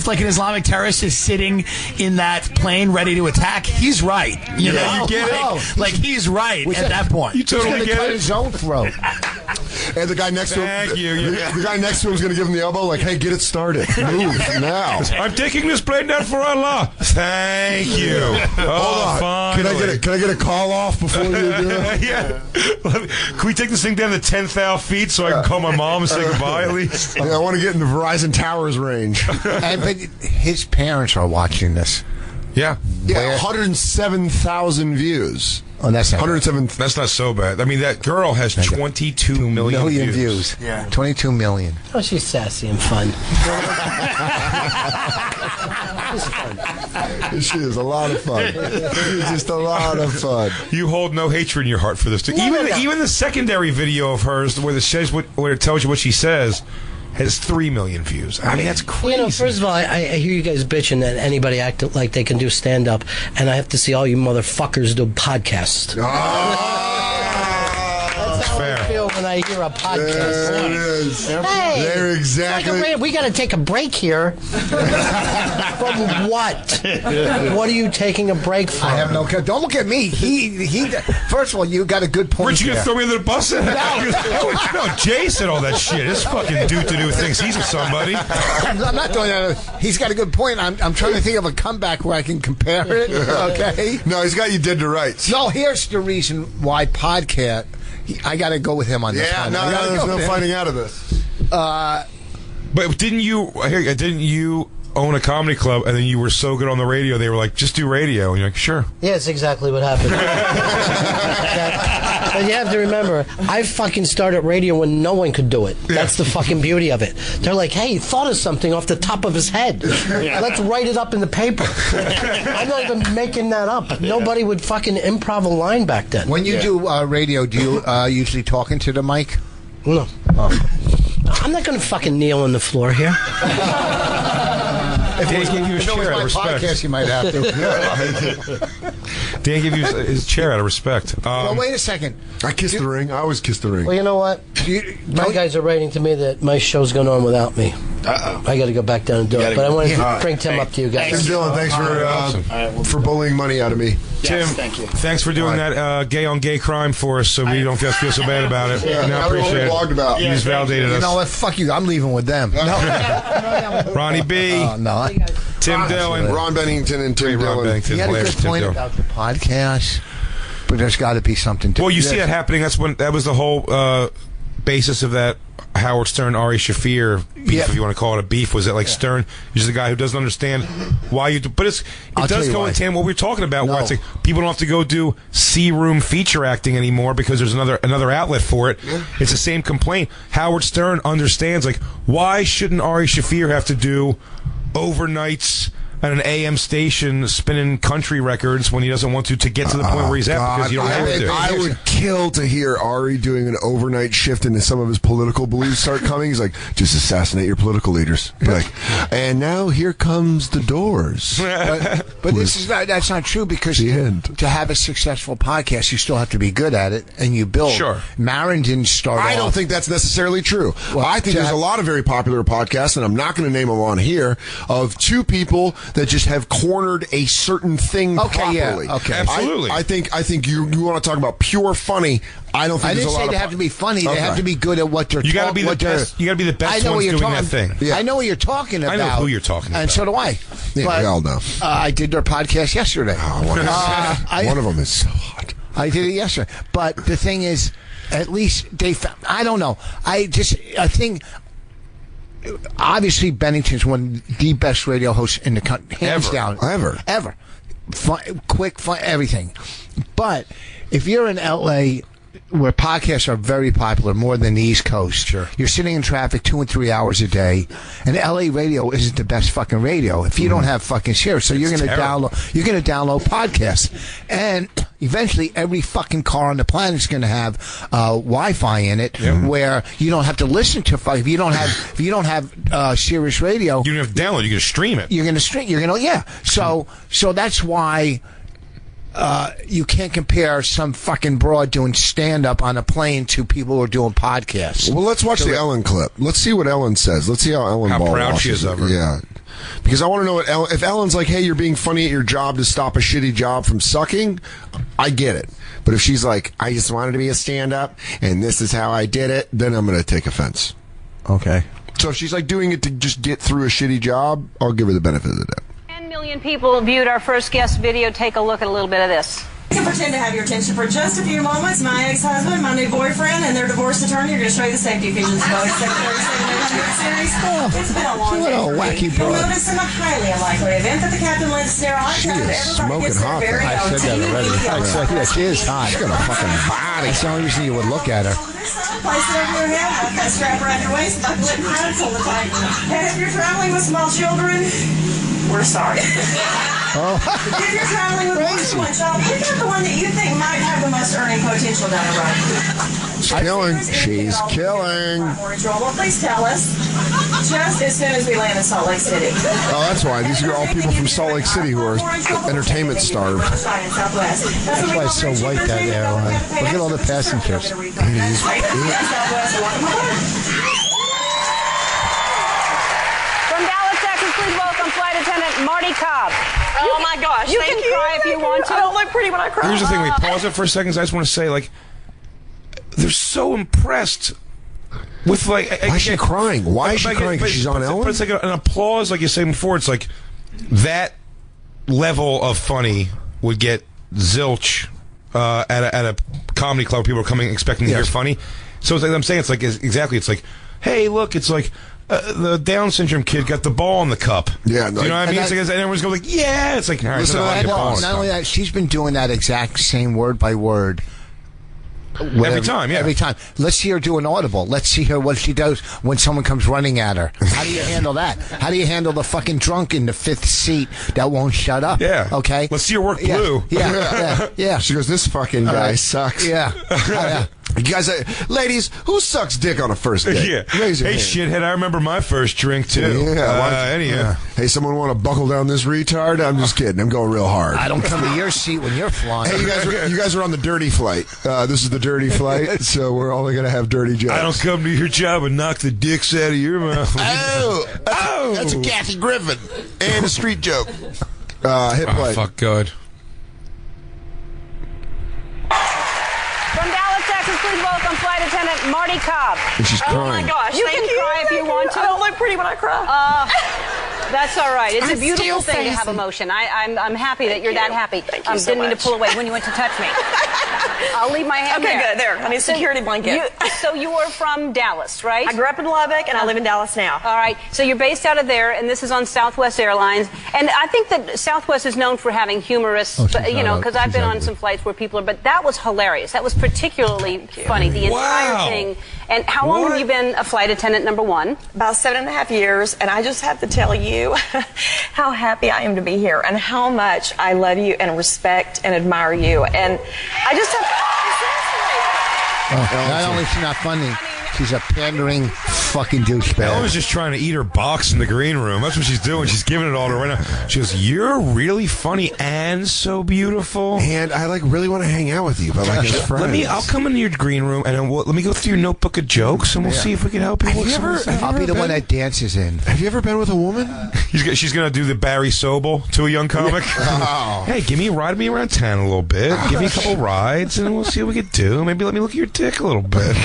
like an Islamic terrorist is sitting in that plane ready to attack, he's right. You know, you get it? Like he's right at that point. You totally get cut it. his own throat. And the guy next to him, the guy next to him is going to give him the elbow, like, "Hey, get it started, move now." I'm taking this plane down for Allah. Thank you. Hold on. Finally. Can I get a call off before you do it? Yeah. Can we take this thing down to 10,000 feet so I can call my mom and say goodbye at least? Yeah, I want to get in the Verizon Towers range. But his parents are watching this. Yeah. 107,000 views. Oh, that's not 107. That's not so bad. I mean, that girl has 22 million views. Yeah, 22 million. Oh, she's sassy and fun. She is a lot of fun. She's just a lot of fun. You hold no hatred in your heart for this. Even the secondary video of hers, where it tells you what she says, has 3 million views. I mean, that's crazy. You know, first of all, I hear you guys bitching that anybody act like they can do stand-up, and I have to see all you motherfuckers do podcasts. That's how I feel when I hear a podcast. There it is. Hey, there exactly. we got to take a break here. From what? What are you taking a break from? I have no. Don't look at me. He. First of all, you got a good point. Weren't you gonna throw me under the bus? No, Jay said all that shit. This fucking dude to do things. He's with somebody. I'm not doing that. He's got a good point. I'm trying to think of a comeback where I can compare it. Okay. No, he's got you dead to rights. No, here's the reason why podcast. I got to go with him on this one. There's no finding out of this. But didn't you own a comedy club and then you were so good on the radio they were like, just do radio, and you're like, sure. Yeah, it's exactly what happened. But you have to remember, I fucking started radio when no one could do it. That's the fucking beauty of it. They're like, hey, he thought of something off the top of his head. Let's write it up in the paper. I'm not even making that up. Nobody would fucking improv a line back then. When you do radio, do you usually talk into the mic? No. I'm not going to fucking kneel on the floor here. If Dan gave you a chair out of respect. Podcast, you might have to. Dan gave you his chair out of respect. Well, wait a second. I kissed the ring. I always kiss the ring. Well, you know what? My guys are writing to me that my show's going on without me. I got to go back down and do it. But I wanted to bring Tim up to you guys. Tim Dillon, thanks for bullying money out of me. Tim, thank you. Thanks for doing that gay on gay crime for us, so we don't feel so bad about it. Yeah, I appreciate it. About. You just validated us. You know what? Fuck you. I'm leaving with them. Ronnie B. No. Tim Dillon. Ron Bennington and Tim Dillon. Bennington. You had a good point about the podcast, but there's got to be something to Well, you see that happening. That was the whole basis of that Howard Stern, Ari Shaffir beef, if you want to call it a beef, was that like Stern is the guy who doesn't understand why you do, but it does go in tandem what we were talking about, where it's like people don't have to go do C-room feature acting anymore because there's another outlet for it. It's the same complaint. Howard Stern understands, like, why shouldn't Ari Shaffir have to do overnights at an AM station spinning country records when he doesn't want to get to the point where he's at, because you don't have to. I would kill to hear Ari doing an overnight shift into some of his political beliefs start coming. He's like, just assassinate your political leaders. Like, and now here comes the Doors. But that's not true, because to have a successful podcast, you still have to be good at it, and you build. Sure. Maron didn't start I don't think that's necessarily true. Well, I think there's a lot of very popular podcasts, and I'm not going to name them on here, of two people that just have cornered a certain thing properly. Yeah, okay. Absolutely. I think you want to talk about pure funny. I don't think I didn't there's a lot say they have to be funny. They have to be good at what they're. You got to be the best. You got to be the best ones doing that thing. Yeah. I know what you're talking about. I know who you're talking about, and so do I. Yeah, but, we all know. I did their podcast yesterday. One of them is so hot. I did it yesterday, but the thing is, at least they found. I don't know. I think obviously Bennington's one of the best radio hosts in the country, hands down, ever. Fun, quick, fun, everything. But if you're in LA, where podcasts are very popular, more than the East Coast, you're sitting in traffic 2 and 3 hours a day, and LA radio isn't the best fucking radio if you don't have fucking shares. So you're going to download podcasts, and eventually every fucking car on the planet is going to have Wi-Fi in it, where you don't have to listen to. If you don't have Sirius Radio, you don't have to download. You're going to stream it. You're going to stream. So that's why. You can't compare some fucking broad doing stand-up on a plane to people who are doing podcasts. Well, let's watch the Ellen clip. Let's see what Ellen says. Let's see how Ellen How proud she is of her. Yeah. Because I want to know what if Ellen's like, hey, you're being funny at your job to stop a shitty job from sucking, I get it. But if she's like, I just wanted to be a stand-up, and this is how I did it, then I'm going to take offense. Okay. So if she's like doing it to just get through a shitty job, I'll give her the benefit of the doubt. 10 million people viewed our first guest video. Take a look at a little bit of this. You can pretend to have your attention for just a few moments. My ex-husband, my new boyfriend, and their divorce attorney are going to show you the safety features of Boeing 737-800 series. It's been a long day. What a wacky You'll broad. notice in a highly unlikely event that the captain lends sterile eye She time to is everybody smoking gets their hot. very I own said that already. TV. She is hot. She's got a fucking body. That's the only reason you would look at her. Place it over your head, have that strap around your waist, buckle it and pull the tight. And if you're traveling with small children, we're sorry. If you're traveling with more than one child, pick out the one that you think might have the most earning potential down the road. She's killing. She's killing. Well, please tell us just as soon as we land in Salt Lake City. Oh, that's why. These are all people from Salt Lake City who are entertainment starved. That's why it's so white, that airline. Look at all the passengers. From Dallas, Texas, please welcome flight attendant Marty Cobb. Oh my gosh! You can cry if you want to. I don't look pretty when I cry. Here's the thing. We pause it for a second. I just want to say, like, they're so impressed with, like... Why is she crying? Why is she crying? Because she's on Ellen? But it's like an applause, like you said before. It's like that level of funny would get zilch at a comedy club. People are coming expecting to hear funny. So it's like I'm saying, it's like exactly. It's like, hey, look, it's like the Down syndrome kid got the ball in the cup. Yeah, no, you know what I mean? It's like, and everyone's going like, yeah. It's like, all right, not only that, she's been doing that exact same word by word. Every time. Let's see her do an audible. Let's see her what she does when someone comes running at her. How do you handle that? How do you handle the fucking drunk in the fifth seat that won't shut up? Yeah. Okay. Let's see her work blue. Yeah. She goes, this fucking guy sucks. Yeah. You guys, ladies, who sucks dick on a first date? Yeah. Raise your hey, hand. shithead, I remember my first drink, too. Yeah. Hey, someone want to buckle down this retard? I'm just kidding. I'm going real hard. I don't come to your seat when you're flying. Hey, you guys are on the dirty flight. This is the dirty flight, so we're only going to have dirty jokes. I don't come to your job and knock the dicks out of your mouth. That's a Kathy Griffin and a street joke. Hit play. Oh, fuck God. From Dallas, Texas, please welcome flight attendant Marty Cobb. And she's crying. Oh my gosh! You can cry if you want to. I don't look pretty when I cry. That's all right. It's I'm a beautiful still thing to have facing. emotion. I'm happy that you're that happy. Thank you so didn't mean to much. pull away when you went to touch me. I'll leave my hand Okay, there. good. There. I need a security blanket. So you are from Dallas, right? I grew up in Lubbock, and I live in Dallas now. All right. So you're based out of there, and this is on Southwest Airlines. And I think that Southwest is known for having humorous, because I've been on some flights where people are, but that was hilarious. That was particularly funny, the entire thing. And how long have you been a flight attendant, number one? About 7.5 years, and I just have to tell you how happy I am to be here and how much I love you and respect and admire you. And I just have not only is she not funny, she's a pandering fucking douchebag. Ellen's just trying to eat her box in the green room. That's what she's doing. She's giving it all to her right now. She goes, "You're really funny and so beautiful, and I really want to hang out with you, but as friends. I'll come into your green room and let me go through your notebook of jokes, and we'll see if we can help you. I'll be the one that dances in. Have you ever been with a woman? She's gonna do the Barry Sobel to a young comic. Oh. Hey, ride me around town a little bit. Give me a couple rides, and we'll see what we can do. Maybe let me look at your dick a little bit.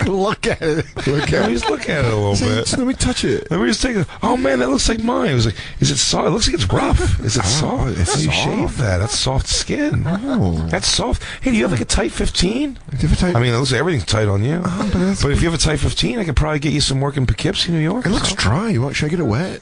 Look at it. Let me just look at it a little bit. Let me touch it. Let me just take it. Oh man, that looks like mine. It was like, is it soft? It looks like it's rough. Is it soft? It's you soft. shave that. That's soft skin. Oh. That's soft. Hey, do you have like a tight 15? Do you have a tight? I mean, it looks like everything's tight on you. But if you have a tight 15, I could probably get you some work in Poughkeepsie, New York. It looks dry. Should I get it wet?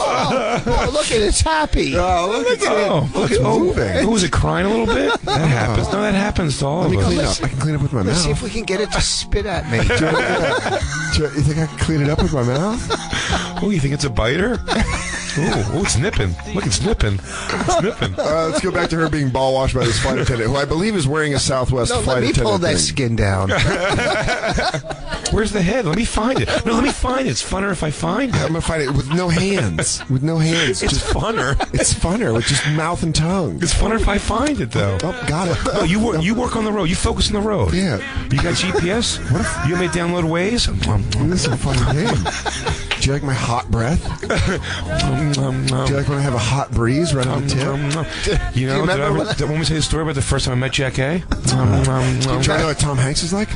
Oh, look at it. It's happy. Oh, look at it. It's moving. Was it crying a little bit? That happens. No, that happens to all of us. Clean up. I can clean up with my mouth. Let's see if we can get it to spit at me. You think I can clean it up with my mouth? Oh, you think it's a biter? Oh, it's nipping. Look, it's nipping. It's nipping. Let's go back to her being ball washed by this flight attendant, who I believe is wearing a Southwest flight attendant. Let me pull that skin down. Where's the head? Let me find it. No, let me find it. It's funner if I find it. I'm going to find it with no hands. With no hands. It's funner. It's funner with just mouth and tongue. It's funner if I find it, though. Oh, got it. No, you work on the road. You focus on the road. Yeah. You got GPS? What if you may download Waze? This is a funny game. Do you like my hot breath? Do you like when I have a hot breeze right on the tip? You know, did I want me to tell you the story about the first time I met Jack A? Do you know what Tom Hanks is like?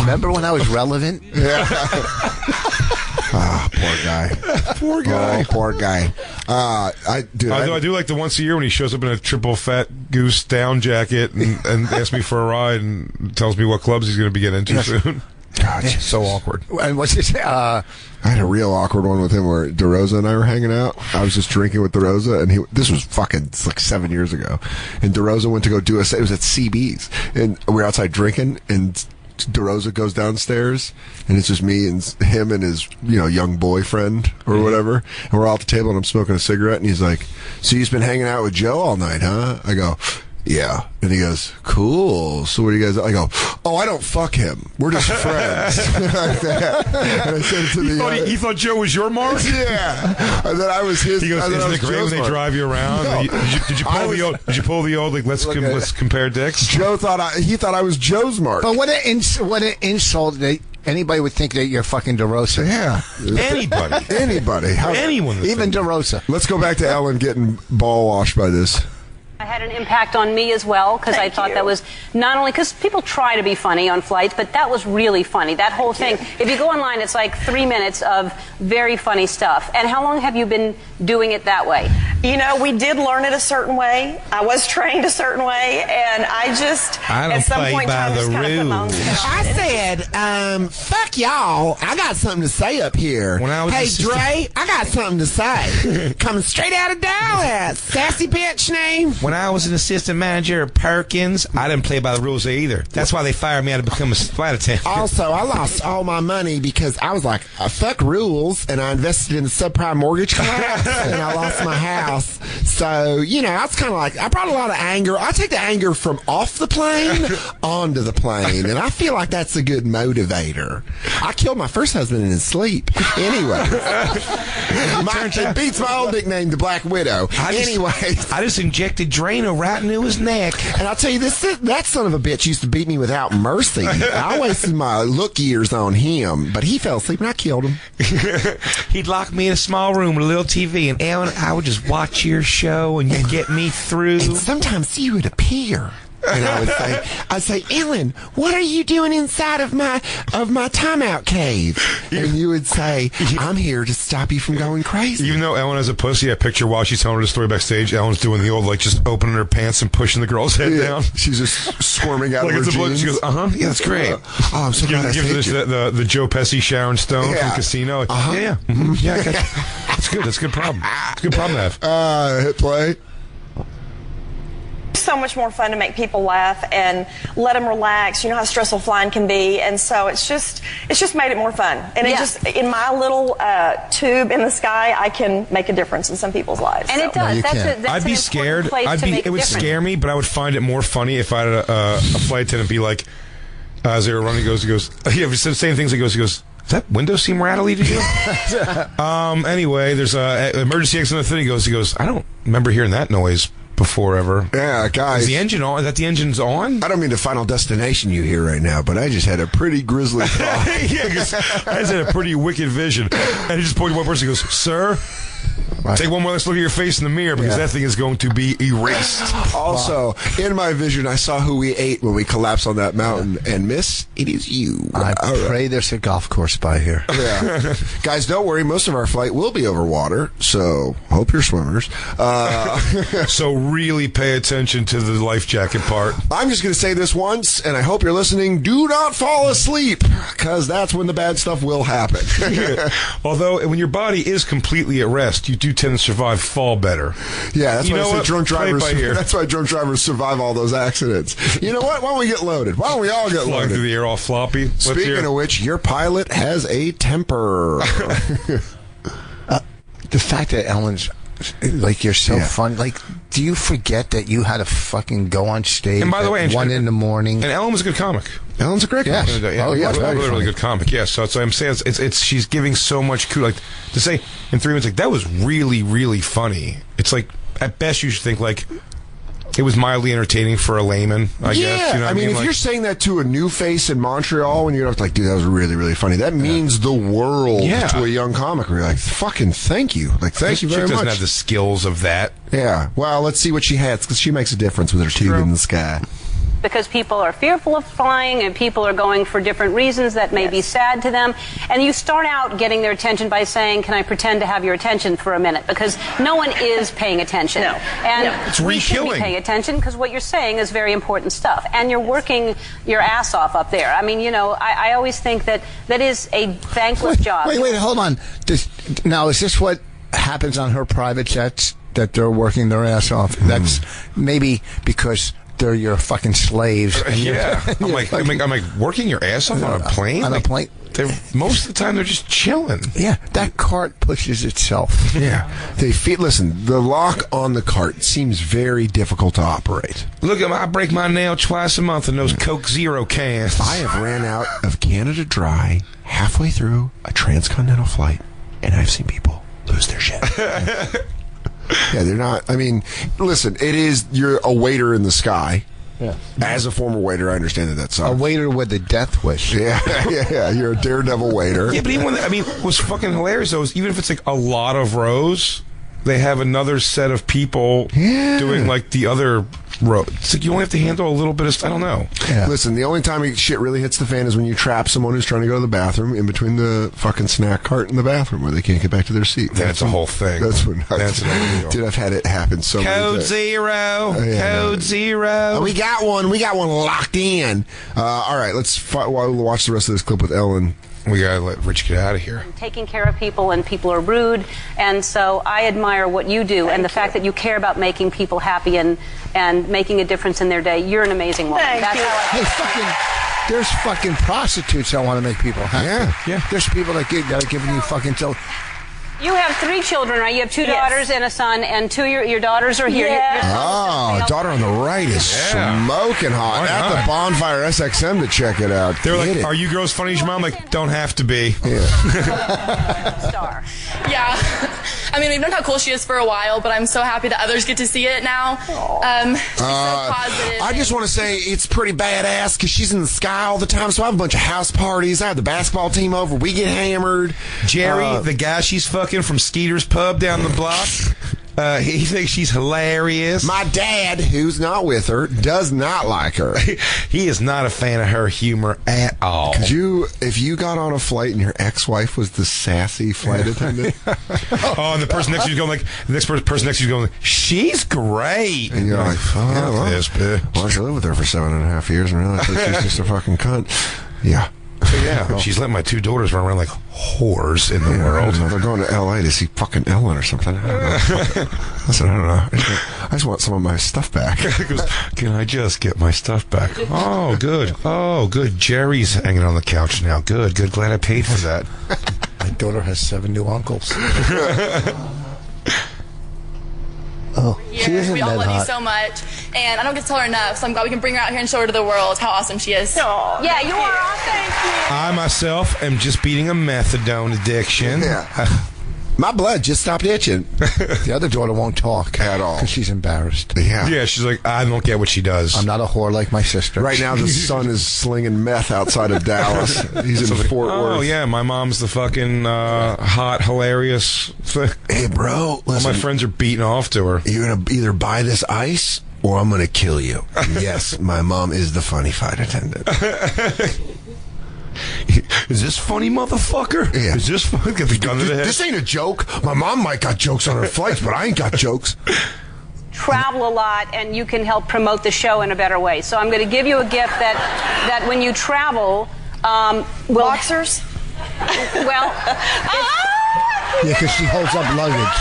Remember when I was relevant? Yeah. Poor guy. Poor guy. Oh, poor guy. I do like the once a year when he shows up in a triple fat goose down jacket and asks me for a ride and tells me what clubs he's going to be getting into soon. God, it's so awkward. And what's this? I had a real awkward one with him where DeRosa and I were hanging out. I was just drinking with DeRosa, and this was it's like 7 years ago. And DeRosa went to go do it was at CB's, and we were outside drinking, and DeRosa goes downstairs, and it's just me and him and his young boyfriend or whatever, and we're all at the table, and I'm smoking a cigarette, and he's like, "So you've been hanging out with Joe all night, huh?" I go, "Yeah." And he goes, "Cool. So what do you guys?" I go, "Oh, I don't fuck him. We're just friends." Like that. And I said it to he thought Joe was your mark? Yeah. And then I was his. He goes, "Isn't it great when they drive you around?" No. Did you pull the old like let's compare dicks? Joe thought I was Joe's mark. But what an insult that anybody would think that you're fucking DeRosa. Yeah. Anybody. Anyone. Even DeRosa. Let's go back to Ellen getting ball washed by this. I had an impact on me as well because I thought that was not only because people try to be funny on flights, but that was really funny. That whole thing. If you go online, it's like 3 minutes of very funny stuff. And how long have you been doing it that way? We did learn it a certain way. I was trained a certain way, and I don't at some play point by the rules. I said, fuck y'all. I got something to say up here. Hey, Dre, I got something to say. Coming straight out of Dallas. Sassy bitch name. When I was an assistant manager at Perkins, I didn't play by the rules either. That's why they fired me out to become a flight attendant. Also, I lost all my money because I was like, fuck rules, and I invested in the subprime mortgage collapse, and I lost my house. So, I was kind of like, I brought a lot of anger. I take the anger from off the plane onto the plane, and I feel like that's a good motivator. I killed my first husband in his sleep. Anyway. It beats my old nickname, the Black Widow. I just injected Drano right into his neck. And I'll tell you, that son of a bitch used to beat me without mercy. I wasted my look years on him, but he fell asleep and I killed him. He'd lock me in a small room with a little TV, and Ellen, I would just watch your show, and you'd get me through. And sometimes you would appear. And I'd say, Ellen, what are you doing inside of my timeout cave? And you would say, I'm here to stop you from going crazy. Even though Ellen has a pussy, I picture while she's telling her the story backstage, Ellen's doing the old, just opening her pants and pushing the girl's head down. She's just squirming out of her jeans. She goes, yeah, that's great. I'm so glad I saved you. The Joe Pesci, Sharon Stone from Casino. Yeah. Mm-hmm. Yeah, that's good. That's a good problem. It's a good problem to have. Hit play. So much more fun to make people laugh and let them relax. You know how stressful flying can be, and so it's just made it more fun. And it just in my little tube in the sky, I can make a difference in some people's lives. And it does. That's I'd be scared. It would scare me, but I would find it more funny if I had a flight attendant be like, as they were running, he goes, yeah, he said the same things. He goes, does that window seem rattly to you? Anyway, there's a emergency exit on the thing. He goes, I don't remember hearing that noise before ever. Yeah, guys. Is the engine on? Is that the engine's on? I don't mean the Final Destination you hear right now, but I just had a pretty grisly thought. Yeah, because I just had a pretty wicked vision. And he just pointed to one person and goes, sir, Take one more let's look at your face in the mirror because that thing is going to be erased. Also, in my vision, I saw who we ate when we collapsed on that mountain. And miss, it is you. I pray there's a golf course by here. Yeah. Guys, don't worry. Most of our flight will be over water, so hope you're swimmers. So really pay attention to the life jacket part. I'm just going to say this once, and I hope you're listening. Do not fall asleep, because that's when the bad stuff will happen. Although, when your body is completely at rest, you do tend to survive fall better. Yeah, that's why I say drunk drivers. Play it by ear. That's why drunk drivers survive all those accidents. You know what? Why don't we get loaded? Why don't we all get Flying loaded? through the air all floppy. Speaking of which, your pilot has a temper. The fact that Ellen's like you're so fun. Like, do you forget that you had to fucking go on stage? And by the way, at 1 a.m. And Ellen was a good comic. Ellen's a great comic. Yeah. Oh yeah, really good comic. Yeah. So I'm saying it's she's giving so much kudos. Like to say in 3 minutes, like that was really really funny. It's like at best you should think like it was mildly entertaining for a layman. I guess. You know what I mean, if like, you're saying that to a new face in Montreal, when you're like, dude, that was really really funny. That means the world to a young comic. Where you're like, fucking thank you, like thank you very much. She doesn't have the skills of that. Yeah. Well, let's see what she has because she makes a difference with her tube in the sky. Because people are fearful of flying and people are going for different reasons that may be sad to them. And you start out getting their attention by saying, can I pretend to have your attention for a minute? Because no one is paying attention. And it's we should be paying attention because what you're saying is very important stuff. And you're working your ass off up there. I mean, you know, I always think that is a thankless job. Wait, hold on. Now, is this what happens on her private jets, that they're working their ass off? That's maybe because they're your fucking slaves. I'm like working your ass off on a plane? On a plane? Most of the time, they're just chilling. Yeah, that cart pushes itself. Yeah. Listen, the lock on the cart seems very difficult to operate. Look, I break my nail twice a month in those Coke Zero cans. I have ran out of Canada Dry halfway through a transcontinental flight, and I've seen people lose their shit. Yeah, they're not. I mean, listen, you're a waiter in the sky. Yeah. As a former waiter, I understand that sucks. A waiter with a death wish. Yeah. You're a daredevil waiter. Yeah, but even what's fucking hilarious though is even if it's like a lot of rows, they have another set of people doing like the other row. It's like you only have to handle a little bit of. I don't know. Yeah. Listen, the only time shit really hits the fan is when you trap someone who's trying to go to the bathroom in between the fucking snack cart and the bathroom where they can't get back to their seat. That's a whole thing. That's dude, I've had it happen so many times. Code zero. Code zero. We got one locked in. All right, while we watch the rest of this clip with Ellen. We gotta let Rich get out of here. Taking care of people, and people are rude, and so I admire what you do, and the fact that you care about making people happy and making a difference in their day. You're an amazing woman. There's fucking prostitutes that want to make people happy. Yeah. There's people that are giving you fucking. You have 3 children, right? You have 2 daughters and a son, and 2 your daughters are here. Daughter on the right is smoking hot. Why At not? the Bonfire SXM to check it out. They're like, "Are you girls funny?" Your mom like, "Don't have to be." Star. Yeah. I mean, we've known how cool she is for a while, but I'm so happy that others get to see it now. She's so positive. I just want to say it's pretty badass because she's in the sky all the time. So I have a bunch of house parties. I have the basketball team over. We get hammered. Jerry, the guy she's fucking from Skeeter's Pub down the block, he thinks she's hilarious. My dad, who's not with her, does not like her. He is not a fan of her humor at all. If you got on a flight and your ex-wife was the sassy flight attendant, and the person next to you going like, the next person next to you going, she's great, and you're like, fuck this bitch. Why don't you live with her for 7.5 years and realize that she's just a fucking cunt? Yeah. Yeah, she's letting my 2 daughters run around like whores in the world. They're going to L.A. to see fucking Ellen or something. I don't know. Listen, I don't know. I just want some of my stuff back. Can I just get my stuff back? Oh, good. Jerry's hanging on the couch now. Good. Glad I paid for that. My daughter has 7 new uncles. She isn't we all that love hot. you so much, and I don't get to tell her enough, so I'm glad we can bring her out here and show her to the world how awesome she is. Yeah, you are. Thank you. I myself am just beating a methadone addiction. Yeah. My blood just stopped itching. The other daughter won't talk at all because she's embarrassed. Yeah, she's like, I don't get what she does. I'm not a whore like my sister. Right now, the son is slinging meth outside of Dallas. He's in Fort Worth. Oh, yeah, my mom's the fucking hot, hilarious thing. Hey, bro, listen. All my friends are beating off to her. You're going to either buy this ice or I'm going to kill you. Yes, my mom is the funny flight attendant. Is this funny, motherfucker? Yeah. Is this funny? Get the gun to the head. This ain't a joke. My mom might got jokes on her flights, but I ain't got jokes. Travel a lot, and you can help promote the show in a better way. So I'm going to give you a gift that when you travel, boxers. Well, yeah, because she holds up luggage.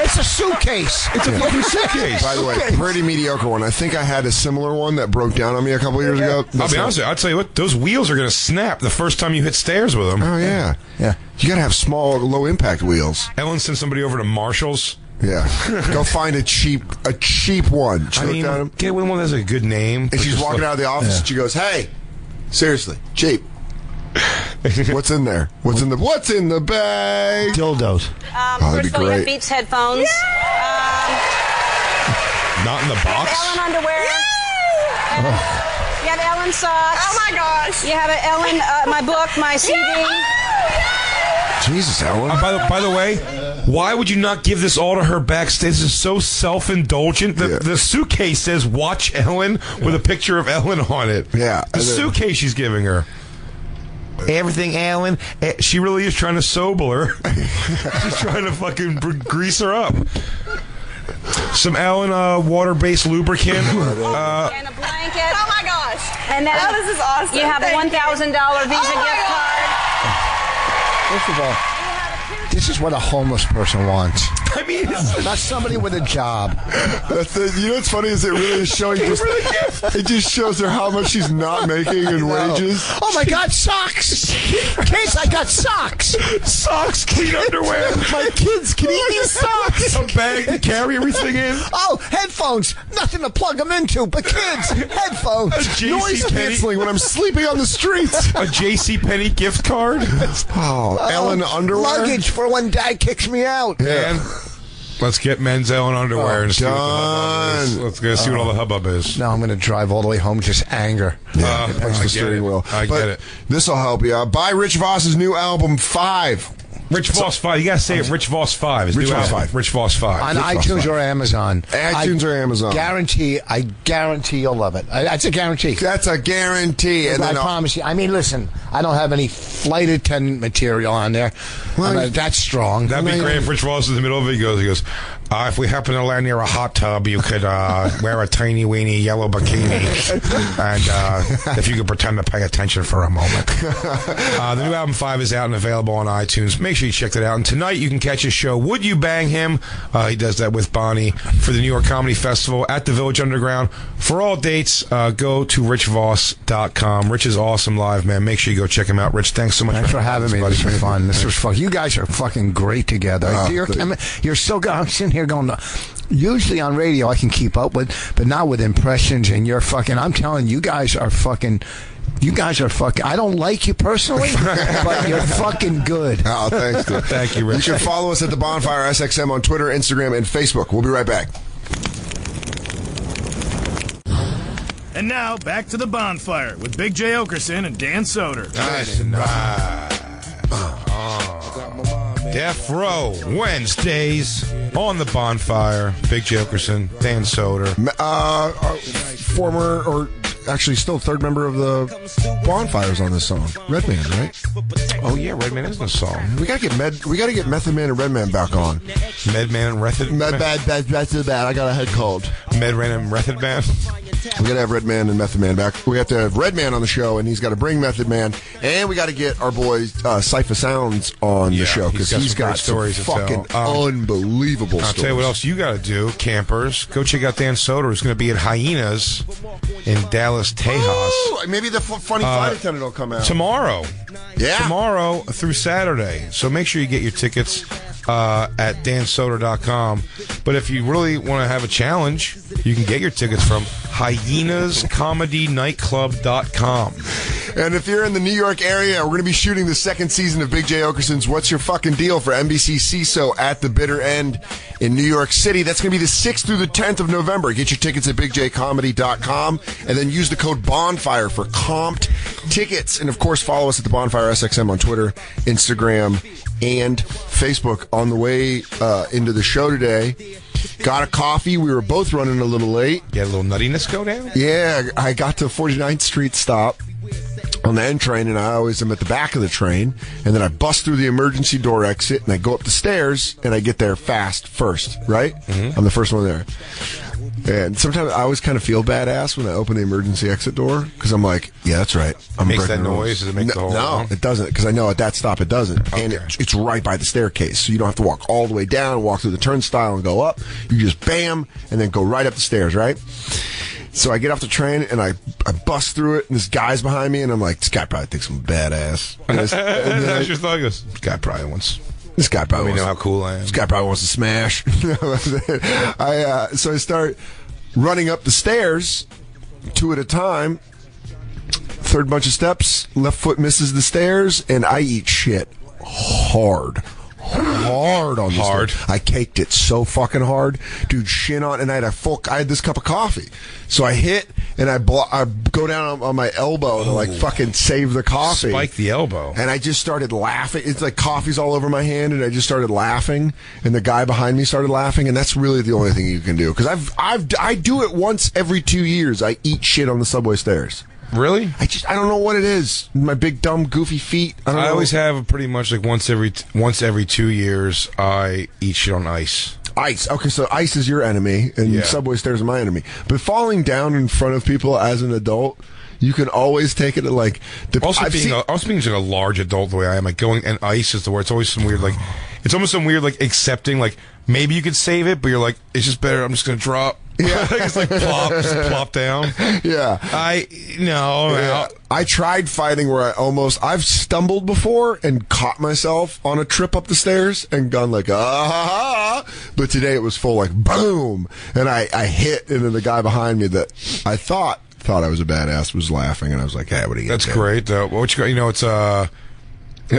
It's a suitcase. It's a fucking suitcase. By the way, pretty mediocre one. I think I had a similar one that broke down on me a couple years ago. I'll be honest with you. I'll tell you what, those wheels are going to snap the first time you hit stairs with them. Oh, yeah. Yeah. You got to have small, low-impact wheels. Ellen sent somebody over to Marshall's. Yeah. Go find a cheap one. I mean, get one that has a good name. And she's walking out of the office and she goes, hey, seriously, cheap. What's in there? What's in the bag? Dildos. That'd be first of all, you have great. Beats headphones. Not in the box? Ellen underwear. You have Ellen socks. Oh my gosh. You have Ellen, my book, my CD. Jesus, Ellen. By the way, why would you not give this all to her backstage? This is so self-indulgent. The suitcase says "Watch Ellen" with a picture of Ellen on it. Yeah. The suitcase she's giving her. Everything, Ellen. She really is trying to sober her. She's trying to fucking grease her up. Some Ellen water-based lubricant. And a blanket. Oh my gosh. And then this is awesome. You have a $1,000 Visa gift card. First of all, this is what a homeless person wants. I mean, not somebody with a job. You know what's funny is it really is showing it just shows her how much she's not making in wages. Oh my God, socks! Kids, I got socks! Socks, clean underwear. My kids can eat these socks! A bag to carry everything in. Oh, headphones! Nothing to plug them into, but kids, headphones! Noise canceling when I'm sleeping on the streets. A JCPenney gift card. Oh, Ellen underwear. Luggage for when Dad kicks me out. Yeah. Let's get men's Ellen underwear and see what the hubbub is. Let's go see what all the hubbub is. Now I'm going to drive all the way home, just anger. Yeah, punch the steering wheel. I get it. This will help you out. Buy Rich Voss's new album, 5. Rich Voss 5. You got to say it. Rich Voss 5. His Rich new Voss album. 5. Rich Voss 5. On iTunes or Amazon. iTunes or Amazon. I guarantee you'll love it. That's a guarantee. That's a guarantee. And I promise you. I mean, listen, I don't have any flight attendant material on there. Well, that's strong. That'd be great if Rich Voss is in the middle of it. He goes, if we happen to land near a hot tub, you could wear a tiny weeny yellow bikini. And if you could pretend to pay attention for a moment. The new album 5 is out and available on iTunes. Make sure you check that out. And tonight you can catch his show, Would You Bang Him? He does that with Bonnie for the New York Comedy Festival at the Village Underground. For all dates, go to richvoss.com. Rich is awesome live, man. Make sure you go check him out. Rich, thanks so much. Thanks for having me. This was fun. This was fun. You guys are fucking great together. You're so good. I'm sitting here going, usually on radio I can keep up with, but not with impressions, and you're fucking, I'm telling you, guys are fucking, I don't like you personally, but you're fucking good. Oh, thanks, dude. Thank you, Rich. You can follow us at the Bonfire SXM on Twitter, Instagram, and Facebook. We'll be right back. And now, back to the Bonfire with Big J. Oakerson and Dan Soder. Nice and Death Row, Wednesdays on the Bonfire. Big J. Oakerson, Dan Soder. Former, or actually still third member of the Bonfires on this song. Redman, right? Oh yeah, Redman is in the song. We gotta get Method Man and Redman back on. Medman and Method Man. Bad. I got a head cold. Medman and Method Man. We gotta have Redman and Method Man back. We have to have Redman on the show, and he's got to bring Method Man, and we got to get our boy Cypher Sounds on the show because he's got stories some fucking unbelievable stories. I'll tell you what else you got to do, campers. Go check out Dan Soder, who's going to be at Hyenas in Dallas, Tejas. Ooh, maybe the funny flight attendant will come out tomorrow. Yeah, tomorrow through Saturday. So make sure you get your tickets at dansoder.com. But if you really want to have a challenge, you can get your tickets from hyenascomedynightclub.com. And if you're in the New York area, we're going to be shooting the second season of Big J. Okerson's What's Your Fucking Deal for NBC CISO at the Bitter End in New York City. That's going to be the 6th through the 10th of November. Get your tickets at bigjcomedy.com and then use the code Bonfire for comped tickets. And, of course, follow us at the Bonfire SXM on Twitter, Instagram, and Facebook. On the way into the show today, got a coffee. We were both running a little late. You had a little nuttiness go down? Yeah, I got to 49th Street stop on the N train, and I always am at the back of the train, and then I bust through the emergency door exit, and I go up the stairs, and I get there fast first, right? Mm-hmm. I'm the first one there. And sometimes I always kind of feel badass when I open the emergency exit door, because I'm like, yeah, that's right. It makes that noise? Does it make the whole... No, it doesn't, because I know at that stop it doesn't. Okay. And it's right by the staircase, so you don't have to walk all the way down, walk through the turnstile and go up. You just bam, and then go right up the stairs, right? So I get off the train, and I bust through it, and this guy's behind me, and I'm like, this guy probably thinks I'm badass. That's your thought. This guy probably wants... This guy probably know how cool I am. This guy probably wants to smash. So I start running up the stairs, 2 at a time. Third bunch of steps, left foot misses the stairs, and I eat shit hard on the stairs. I caked it so fucking hard, dude. Shin on, and I had this cup of coffee, so I hit and I go down on my elbow to like fucking save the coffee. Spike the elbow, and I just started laughing. It's like coffee's all over my hand, and I just started laughing, and the guy behind me started laughing, and that's really the only thing you can do, because I do it once every 2 years. I eat shit on the subway stairs. Really? I don't know what it is. My big dumb goofy feet. I always have pretty much like once every 2 years I eat shit on ice. Ice. Okay, so ice is your enemy, and subway stairs are my enemy. But falling down in front of people as an adult, you can always take it like. Also being like a large adult the way I am, like going and ice is the word. It's always some weird like. It's almost some weird like accepting like maybe you could save it, but you're like it's just better. I'm just gonna drop. Yeah, it's like plop down. Yeah, I tried fighting where I've stumbled before and caught myself on a trip up the stairs and gone like but today it was full like boom, and I hit, and then the guy behind me that I thought I was a badass was laughing, and I was like, hey, what are you? That's great though. What you got? You know, it's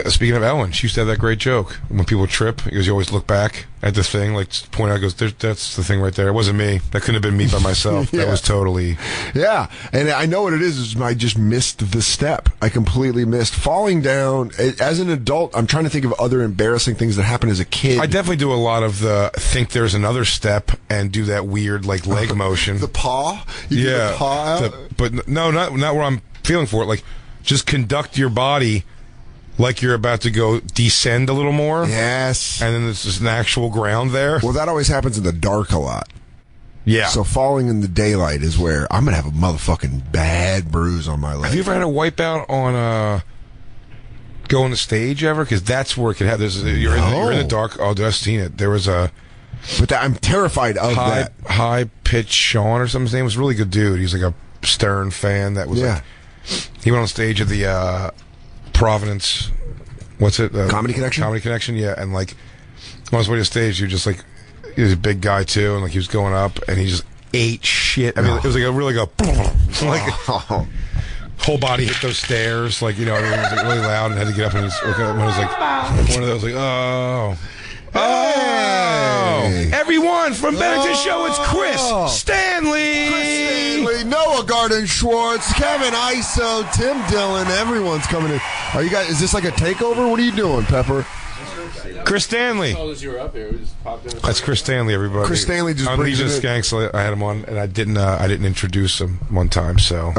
speaking of Ellen, she used to have that great joke when people trip, because you always look back at the thing, like point out, goes, that's the thing right there. It wasn't me. That couldn't have been me by myself. That was totally. Yeah, and I know what it is I just missed the step. I completely missed falling down. As an adult, I'm trying to think of other embarrassing things that happened as a kid. I definitely do a lot of the think there's another step and do that weird like leg motion. The paw? You do the paw out? But no, not where I'm feeling for it. Like, just conduct your body like you're about to go descend a little more. Yes. And then there's just an actual ground there. Well, that always happens in the dark a lot. Yeah. So falling in the daylight is where I'm going to have a motherfucking bad bruise on my leg. Have you ever had a wipeout on going to stage ever? Because that's where it can happen. You're in the dark. Oh, I've seen it. There was a... But I'm terrified of that. High-pitched Sean or something. His name was a really good dude. He's like a Stern fan that was like... He went on stage at the... Providence, what's it? Comedy Connection? Comedy Connection, yeah. And like, on his way to stage, he was a big guy too, and like he was going up, and he just ate shit. I mean, it was like a really whole body hit those stairs, like, you know, everyone was like really loud and had to get up, and when it was like one of those, like, hey. Everyone from Bennington Show, it's Chris Stanley, Noah Garden Schwartz, Kevin Iso, Tim Dillon. Everyone's coming in. Are you guys? Is this like a takeover? What are you doing, Pepper? Chris Stanley. That's Chris Stanley, everybody. Chris Stanley just on Legion of Skanks. I had him on, and I didn't introduce him one time. So,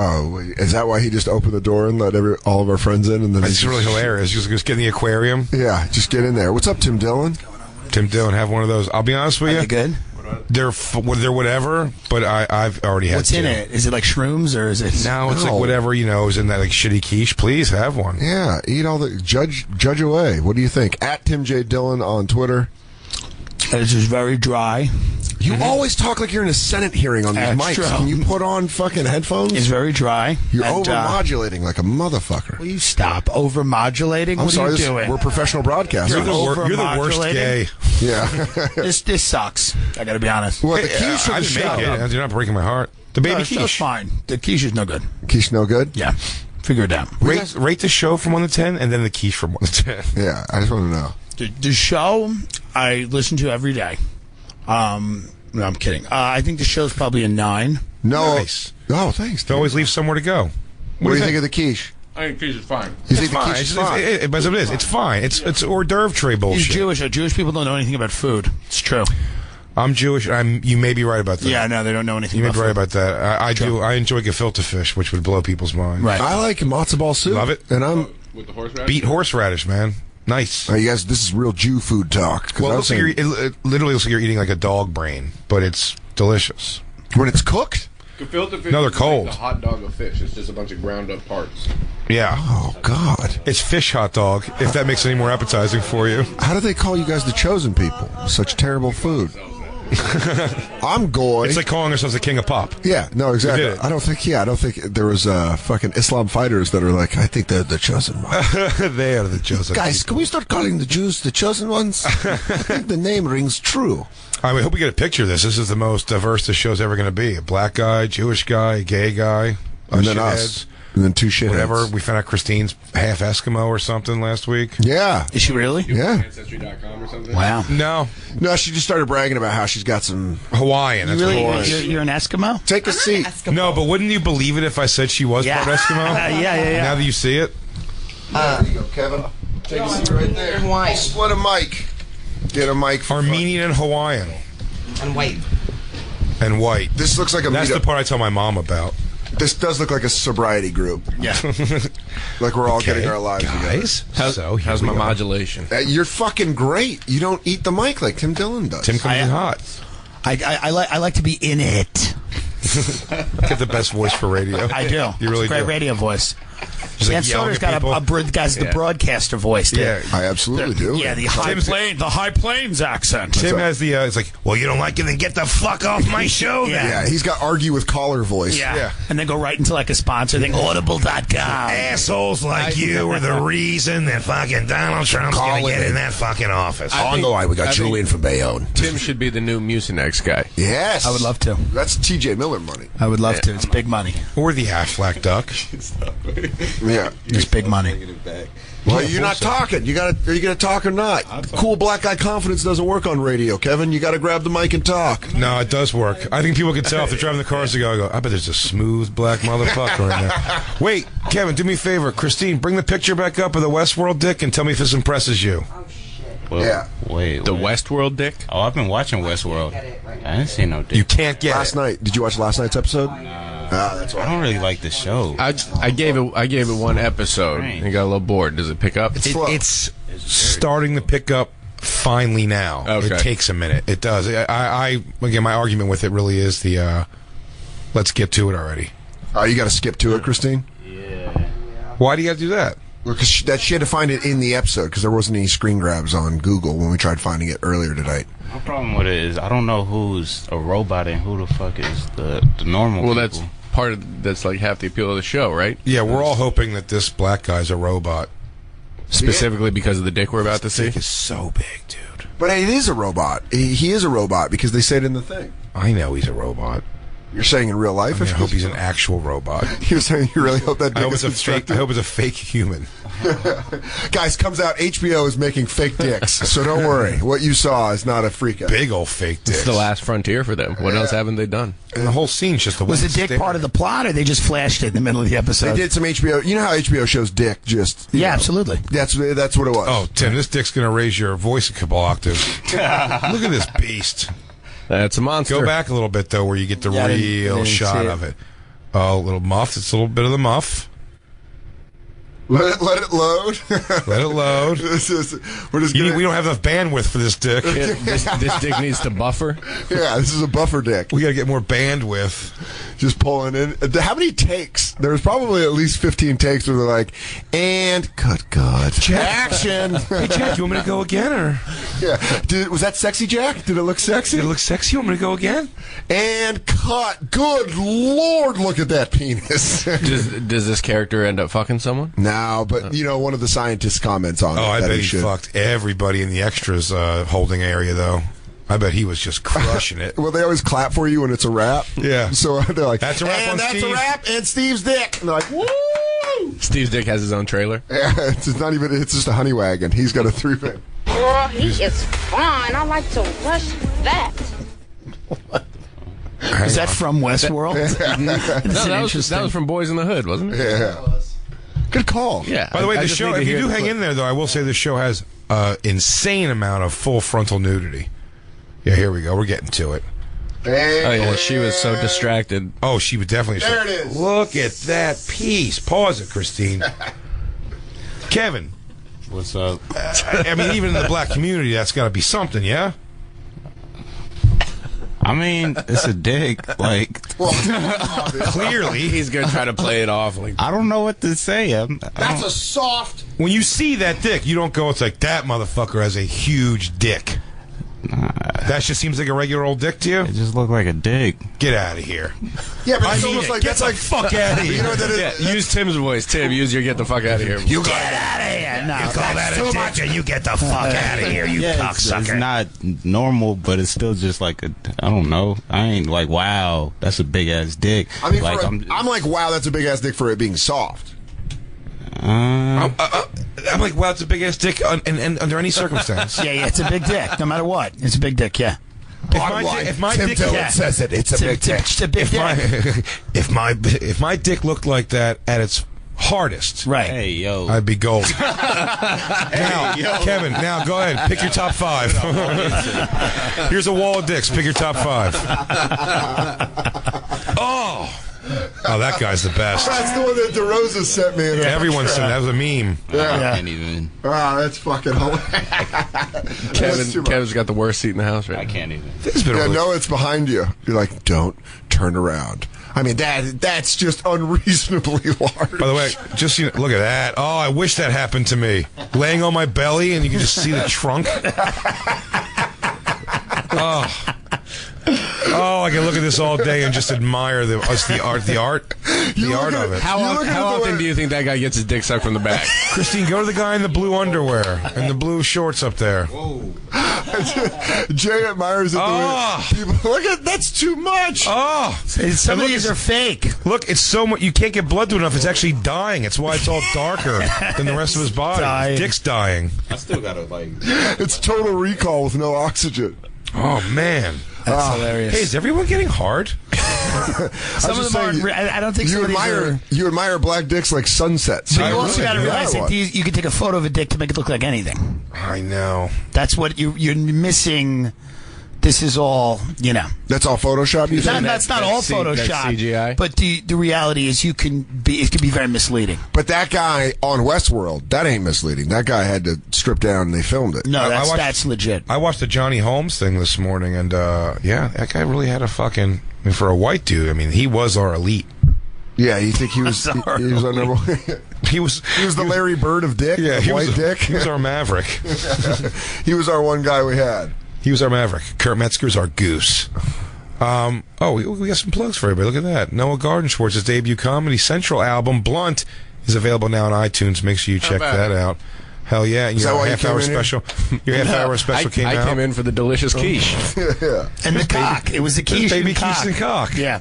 is that why he just opened the door and let all of our friends in? And then it's really hilarious. Just get in the aquarium. Yeah, just get in there. What's up, Tim Dillon? Tim Dillon, have one of those. I'll be honest with you. Are they good? They're whatever, but I've already had. What's in it? Is it like shrooms or is it? No, it's like whatever, you know, is in that like shitty quiche. Please have one. Yeah, eat all the judge away. What do you think? At Tim J Dillon on Twitter. It's just very dry. You always talk like you're in a Senate hearing on these mics. True. Can you put on fucking headphones? It's very dry. You're over-modulating like a motherfucker. Will you stop over-modulating? What are you doing? We're professional broadcasters. You're the worst gay. Yeah. This sucks. I got to be honest. Well, the quiche for the show. You're not breaking my heart. The baby quiche. That's fine. The quiche is no good. Quiche no good? Yeah. Figure it out. Rate the show from 1 to 10, and then the quiche from 1 to 10. Yeah, I just want to know. The show I listen to every day. No, I'm kidding. I think the show's probably a 9. No. Nice. Oh, thanks. It always leaves somewhere to go. What do you think of the quiche? I think quiche is fine. You think the quiche is fine? It's fine. It's hors d'oeuvre tray bullshit. He's Jewish. Jewish people don't know anything about food. It's true. I'm Jewish. You may be right about that. Yeah, no, they don't know anything. You may about be right food. about that. I do. I enjoy gefilte fish, which would blow people's mind. Right. I like matzo ball soup. Love it. And I'm With the horseradish? beet horseradish, man. Nice. You guys, this is real Jew food talk. Well, it literally looks like you're eating like a dog brain, but it's delicious. When it's cooked? Gefilte fish No, they're is cold. like the hot dog of fish. It's just a bunch of ground up parts. Yeah. Oh, God. It's fish hot dog, if that makes it any more appetizing for you. How do they call you guys the chosen people? Such terrible food. I'm Goy. It's like calling ourselves the king of pop. Yeah, no, exactly. We did it. I don't think there was fucking Islam fighters that are like, I think they're the chosen ones. They are the chosen Guys, people. can we start calling the Jews the chosen ones? I think the name rings true. I hope we get a picture of this. This is the most diverse this show's ever going to be. A black guy, Jewish guy, gay guy, And then shitheads, us. And then 2 shitheads. whatever. We found out Christine's half Eskimo or something last week. Yeah. Is she really? Yeah. Ancestry.com or something? Wow. No, She just started bragging about how she's got some Hawaiian. That's Really? what it was. You're an Eskimo? Take a seat. No, but wouldn't you believe it if I said she was Yeah. part Eskimo? Yeah. Now that you see it, There you go, Kevin. Take a seat right there. White. Split a mic. Get a mic for Armenian and Hawaiian And white. and white. This looks like a That's meetup. the part I tell my mom about. This does look like a sobriety group. Yeah. Like we're all Okay, getting our lives guys. How's my modulation? together. You're fucking great. You don't eat the mic like Tim Dillon does. Tim comes in hot. I like to be in it. Get the best voice for radio. I do. You really It's a great do. radio voice. Just Dan like yelling Soder's at got people. the broadcaster voice. Yeah. I absolutely do. Yeah, the High Plains accent. Tim has the. It's like, well, you don't like it, then get the fuck off my show. Then. Yeah, he's got argue with caller voice. Yeah. And then go right into like a sponsor thing, audible.com. Assholes like you are the reason that fucking Donald Trump's going to get in that fucking office. On the line, we got Julian from Bayonne. Tim should be the new Mucinex guy. Yes. I would love to. That's TJ Miller money. I would love to. It's big money. Or the Aflac duck. Yeah. It's big money. Well, you're not talking. Are you going to talk or not? Cool black guy confidence doesn't work on radio, Kevin. You got to grab the mic and talk. No, it does work. I think people can tell if they're driving the cars. They go, I bet there's a smooth black motherfucker right now. Wait, Kevin, do me a favor. Christine, bring the picture back up of the Westworld dick and tell me if this impresses you. Well, Yeah. Wait. The Westworld dick? Oh, I've been watching Westworld. I didn't see no dick. You can't get Last night. Did you watch last night's episode? That's I don't really like the show. I gave it one episode and got a little bored. Does it pick up? It's starting to pick up finally now. Okay. It takes a minute. It does. I again, my argument with it really is the let's get to it already. Oh, you got to skip to it, Christine? Why do you got to do that? Because she had to find it in the episode because there wasn't any screen grabs on Google when we tried finding it earlier tonight. My problem with it is I don't know who's a robot and who the fuck is the normal Well, people. that's that's like half the appeal of the show, right? Yeah, we're all hoping that this black guy's a robot. Specifically because of the dick we're about to see. Dick is so big, dude. But it is a robot. He is a robot because they said in the thing. I know he's a robot. You're saying in real life? I hope he's an actual robot. You're saying you really hope that I dick hope is it's a fake. I hope it's a fake human. Guys, comes out, HBO is making fake dicks, so don't worry. What you saw is not a freak out. Big old fake dick. It's the last frontier for them. What else haven't they done? And the whole scene's just the Was the dick part of the plot, or they just flashed it in the middle of the episode? They did some HBO. You know how HBO shows dick? Just you know. Absolutely. That's what it was. Oh, Tim, this dick's gonna raise your voice a couple octaves. Look at this beast. That's a monster. Go back a little bit though, where you get the Yeah, I real didn't shot see it. of it. Oh, a little muff. It's a little bit of the muff. Let it load. Let it load. We're just We don't have enough bandwidth for this dick. This dick needs to buffer. Yeah, this is a buffer dick. We got to get more bandwidth. Just pulling in. How many takes? There's probably at least 15 takes where they're like, and cut. Action. Hey, Jack, you want me to go again, or? Yeah. Was that sexy, Jack? Did it look sexy? Did it look sexy? You want me to go again? And cut. Good Lord, look at that penis. Does this character end up fucking someone? No, but one of the scientists comments on it. Oh, I that bet he he should. fucked everybody in the extras holding area, though. I bet he was just crushing it. Well, they always clap for you when it's a rap. Yeah. So they're like, that's a rap and on that's Steve. a rap, and Steve's dick. And they're like, woo! Steve's dick has his own trailer. Yeah, it's not even. It's just a honey wagon. He's got a 3-van. Boy, he is fine. I like to watch that. Is that from Westworld? that was from Boys in the Hood, wasn't it? Yeah. Good call. Yeah. By the way, I the just show, need to if you hear do the hang clip. in there, though, I will say the show has insane amount of full frontal nudity. Yeah, here we go. We're getting to it. Oh, yeah, she was so distracted. Oh, she would definitely. There it is. Look at that piece. Pause it, Christine. Kevin. What's up? I mean, even in the black community, that's got to be something, yeah? I mean, it's a dick. Like, clearly. He's going to try to play it off. Like, I don't know what to say. That's a soft. When you see that dick, you don't go, it's like, that motherfucker has a huge dick. That just seems like a regular old dick to you? It just looked like a dick. Get out of here. Yeah, but it's almost like that's like fuck out of here. You know what that is? yeah, use Tim's voice. Tim, use your get the fuck out of here. You get out of here. No, you call that a dick and you get the fuck out of here, you cocksucker. It's not normal, but it's still just like a, I don't know. I ain't like, wow, that's a big ass dick. I mean, like, I'm like, wow, that's a big ass dick for it being soft. I'm like, wow, it's a big ass dick and under any circumstance. Yeah, it's a big dick. No matter what, it's a big dick. Yeah. If my Tim dick Dillon says it, it's a big dick. It's a big dick. If my dick looked like that at its hardest, Right. Hey, yo. I'd be gold. Now, Kevin, now go ahead. Pick your top 5. Here's a wall of dicks. Pick your top 5. Oh, that guy's the best. That's the one that DeRosa sent me. Everyone said that was a meme. Yeah. I can't even. That's fucking hilarious. Kevin's got the worst seat in the house right I now. can't even. Yeah, no, it's behind you. You're like, don't turn around. I mean, that's just unreasonably large. By the way, just look at that. Oh, I wish that happened to me. Laying on my belly and you can just see the trunk. Oh, I can look at this all day and just admire the art of it. How often do you think that guy gets his dick sucked from the back? Christine, go to the guy in the blue underwear and the blue shorts up there. Whoa. Jay admires it. People, look at that's too much. Oh, some of these are fake. Look, it's so much. You can't get blood to enough. It's actually dying. It's why it's all darker than the rest of his body. His dick's dying. I still gotta like. It's Total Recall with no oxygen. Oh man. That's hilarious. Hey, is everyone getting hard? Some of them aren't. I don't think you admire. You admire black dicks like sunsets. But you also got to realize that you can take a photo of a dick to make it look like anything. I know. That's what you're missing. This is all, That's all Photoshop. You think? That's not all Photoshop. CGI. But the reality is, it can be very misleading. But that guy on Westworld, that ain't misleading. That guy had to strip down and they filmed it. No, that's legit. I watched the Johnny Holmes thing this morning, and yeah, that guy really had a fucking. I mean, for a white dude, I mean, he was our elite. Yeah, you think he was? he was our number one. He was the Larry Bird of dick. Yeah, dick. He was our maverick. He was our one guy we had. He was our maverick. Kurt Metzger's our goose. We got some plugs for everybody. Look at that. Noah Gardenschwartz's debut Comedy Central album, Blunt, is available now on iTunes. Make sure you check that out. Hell yeah. And your half-hour special. Your half-hour special came out. I came in for the delicious quiche. Yeah. And the cock. It was the quiche baby and cock. quiche and cock. Yeah.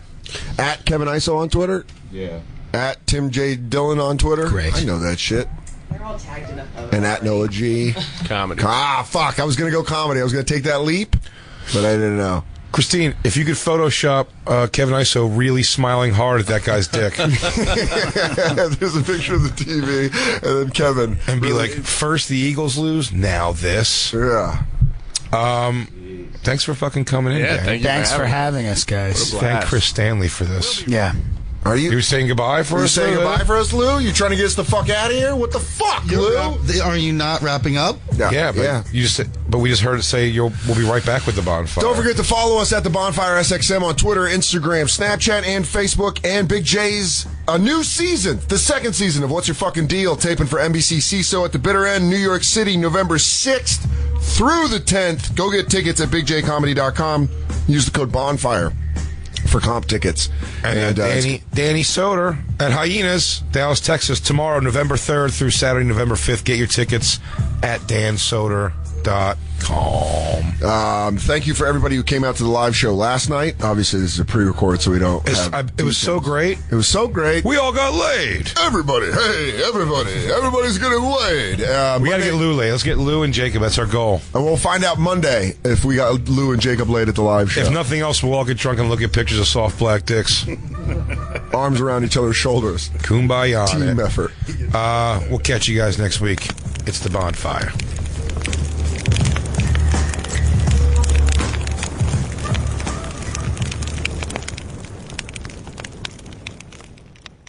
At Kevin Iso on Twitter. Yeah. At Tim J. Dillon on Twitter. Great. I know that shit. They're all tagged in a photo. And at Noah G. Comedy. Fuck. I was going to go comedy. I was going to take that leap, but I didn't know. Christine, if you could Photoshop Kevin Iso really smiling hard at that guy's dick. There's a picture of the TV, and then Kevin. And be like, first the Eagles lose, now this. Yeah. Thanks for fucking coming in, gang. Thanks for having us, guys. Thank Chris Stanley for this. Yeah. Are you? You saying goodbye for us? You saying goodbye for us, Lou? You trying to get us the fuck out of here? What the fuck, Lou? Are you not wrapping up? Yeah, but we just heard it say we'll be right back with the Bonfire. Don't forget to follow us at the Bonfire SXM on Twitter, Instagram, Snapchat, and Facebook. And Big J's new season, the second season of What's Your Fucking Deal, taping for NBC CISO at the Bitter End, New York City, November 6th through the 10th. Go get tickets at bigjcomedy.com. Use the code Bonfire for comp tickets. And Danny Soder at Hyenas, Dallas, Texas, tomorrow, November 3rd through Saturday, November 5th. Get your tickets at dansoder.com. Thank you for everybody who came out to the live show last night. Obviously, this is a pre-record, so we don't have it was so great. It was so great. We all got laid. Everybody. Everybody's getting laid. We got to get Lou laid. Let's get Lou and Jacob. That's our goal. And we'll find out Monday if we got Lou and Jacob laid at the live show. If nothing else, we'll all get drunk and look at pictures of soft black dicks. Arms around each other's shoulders. Kumbaya. Team effort. We'll catch you guys next week. It's the Bonfire.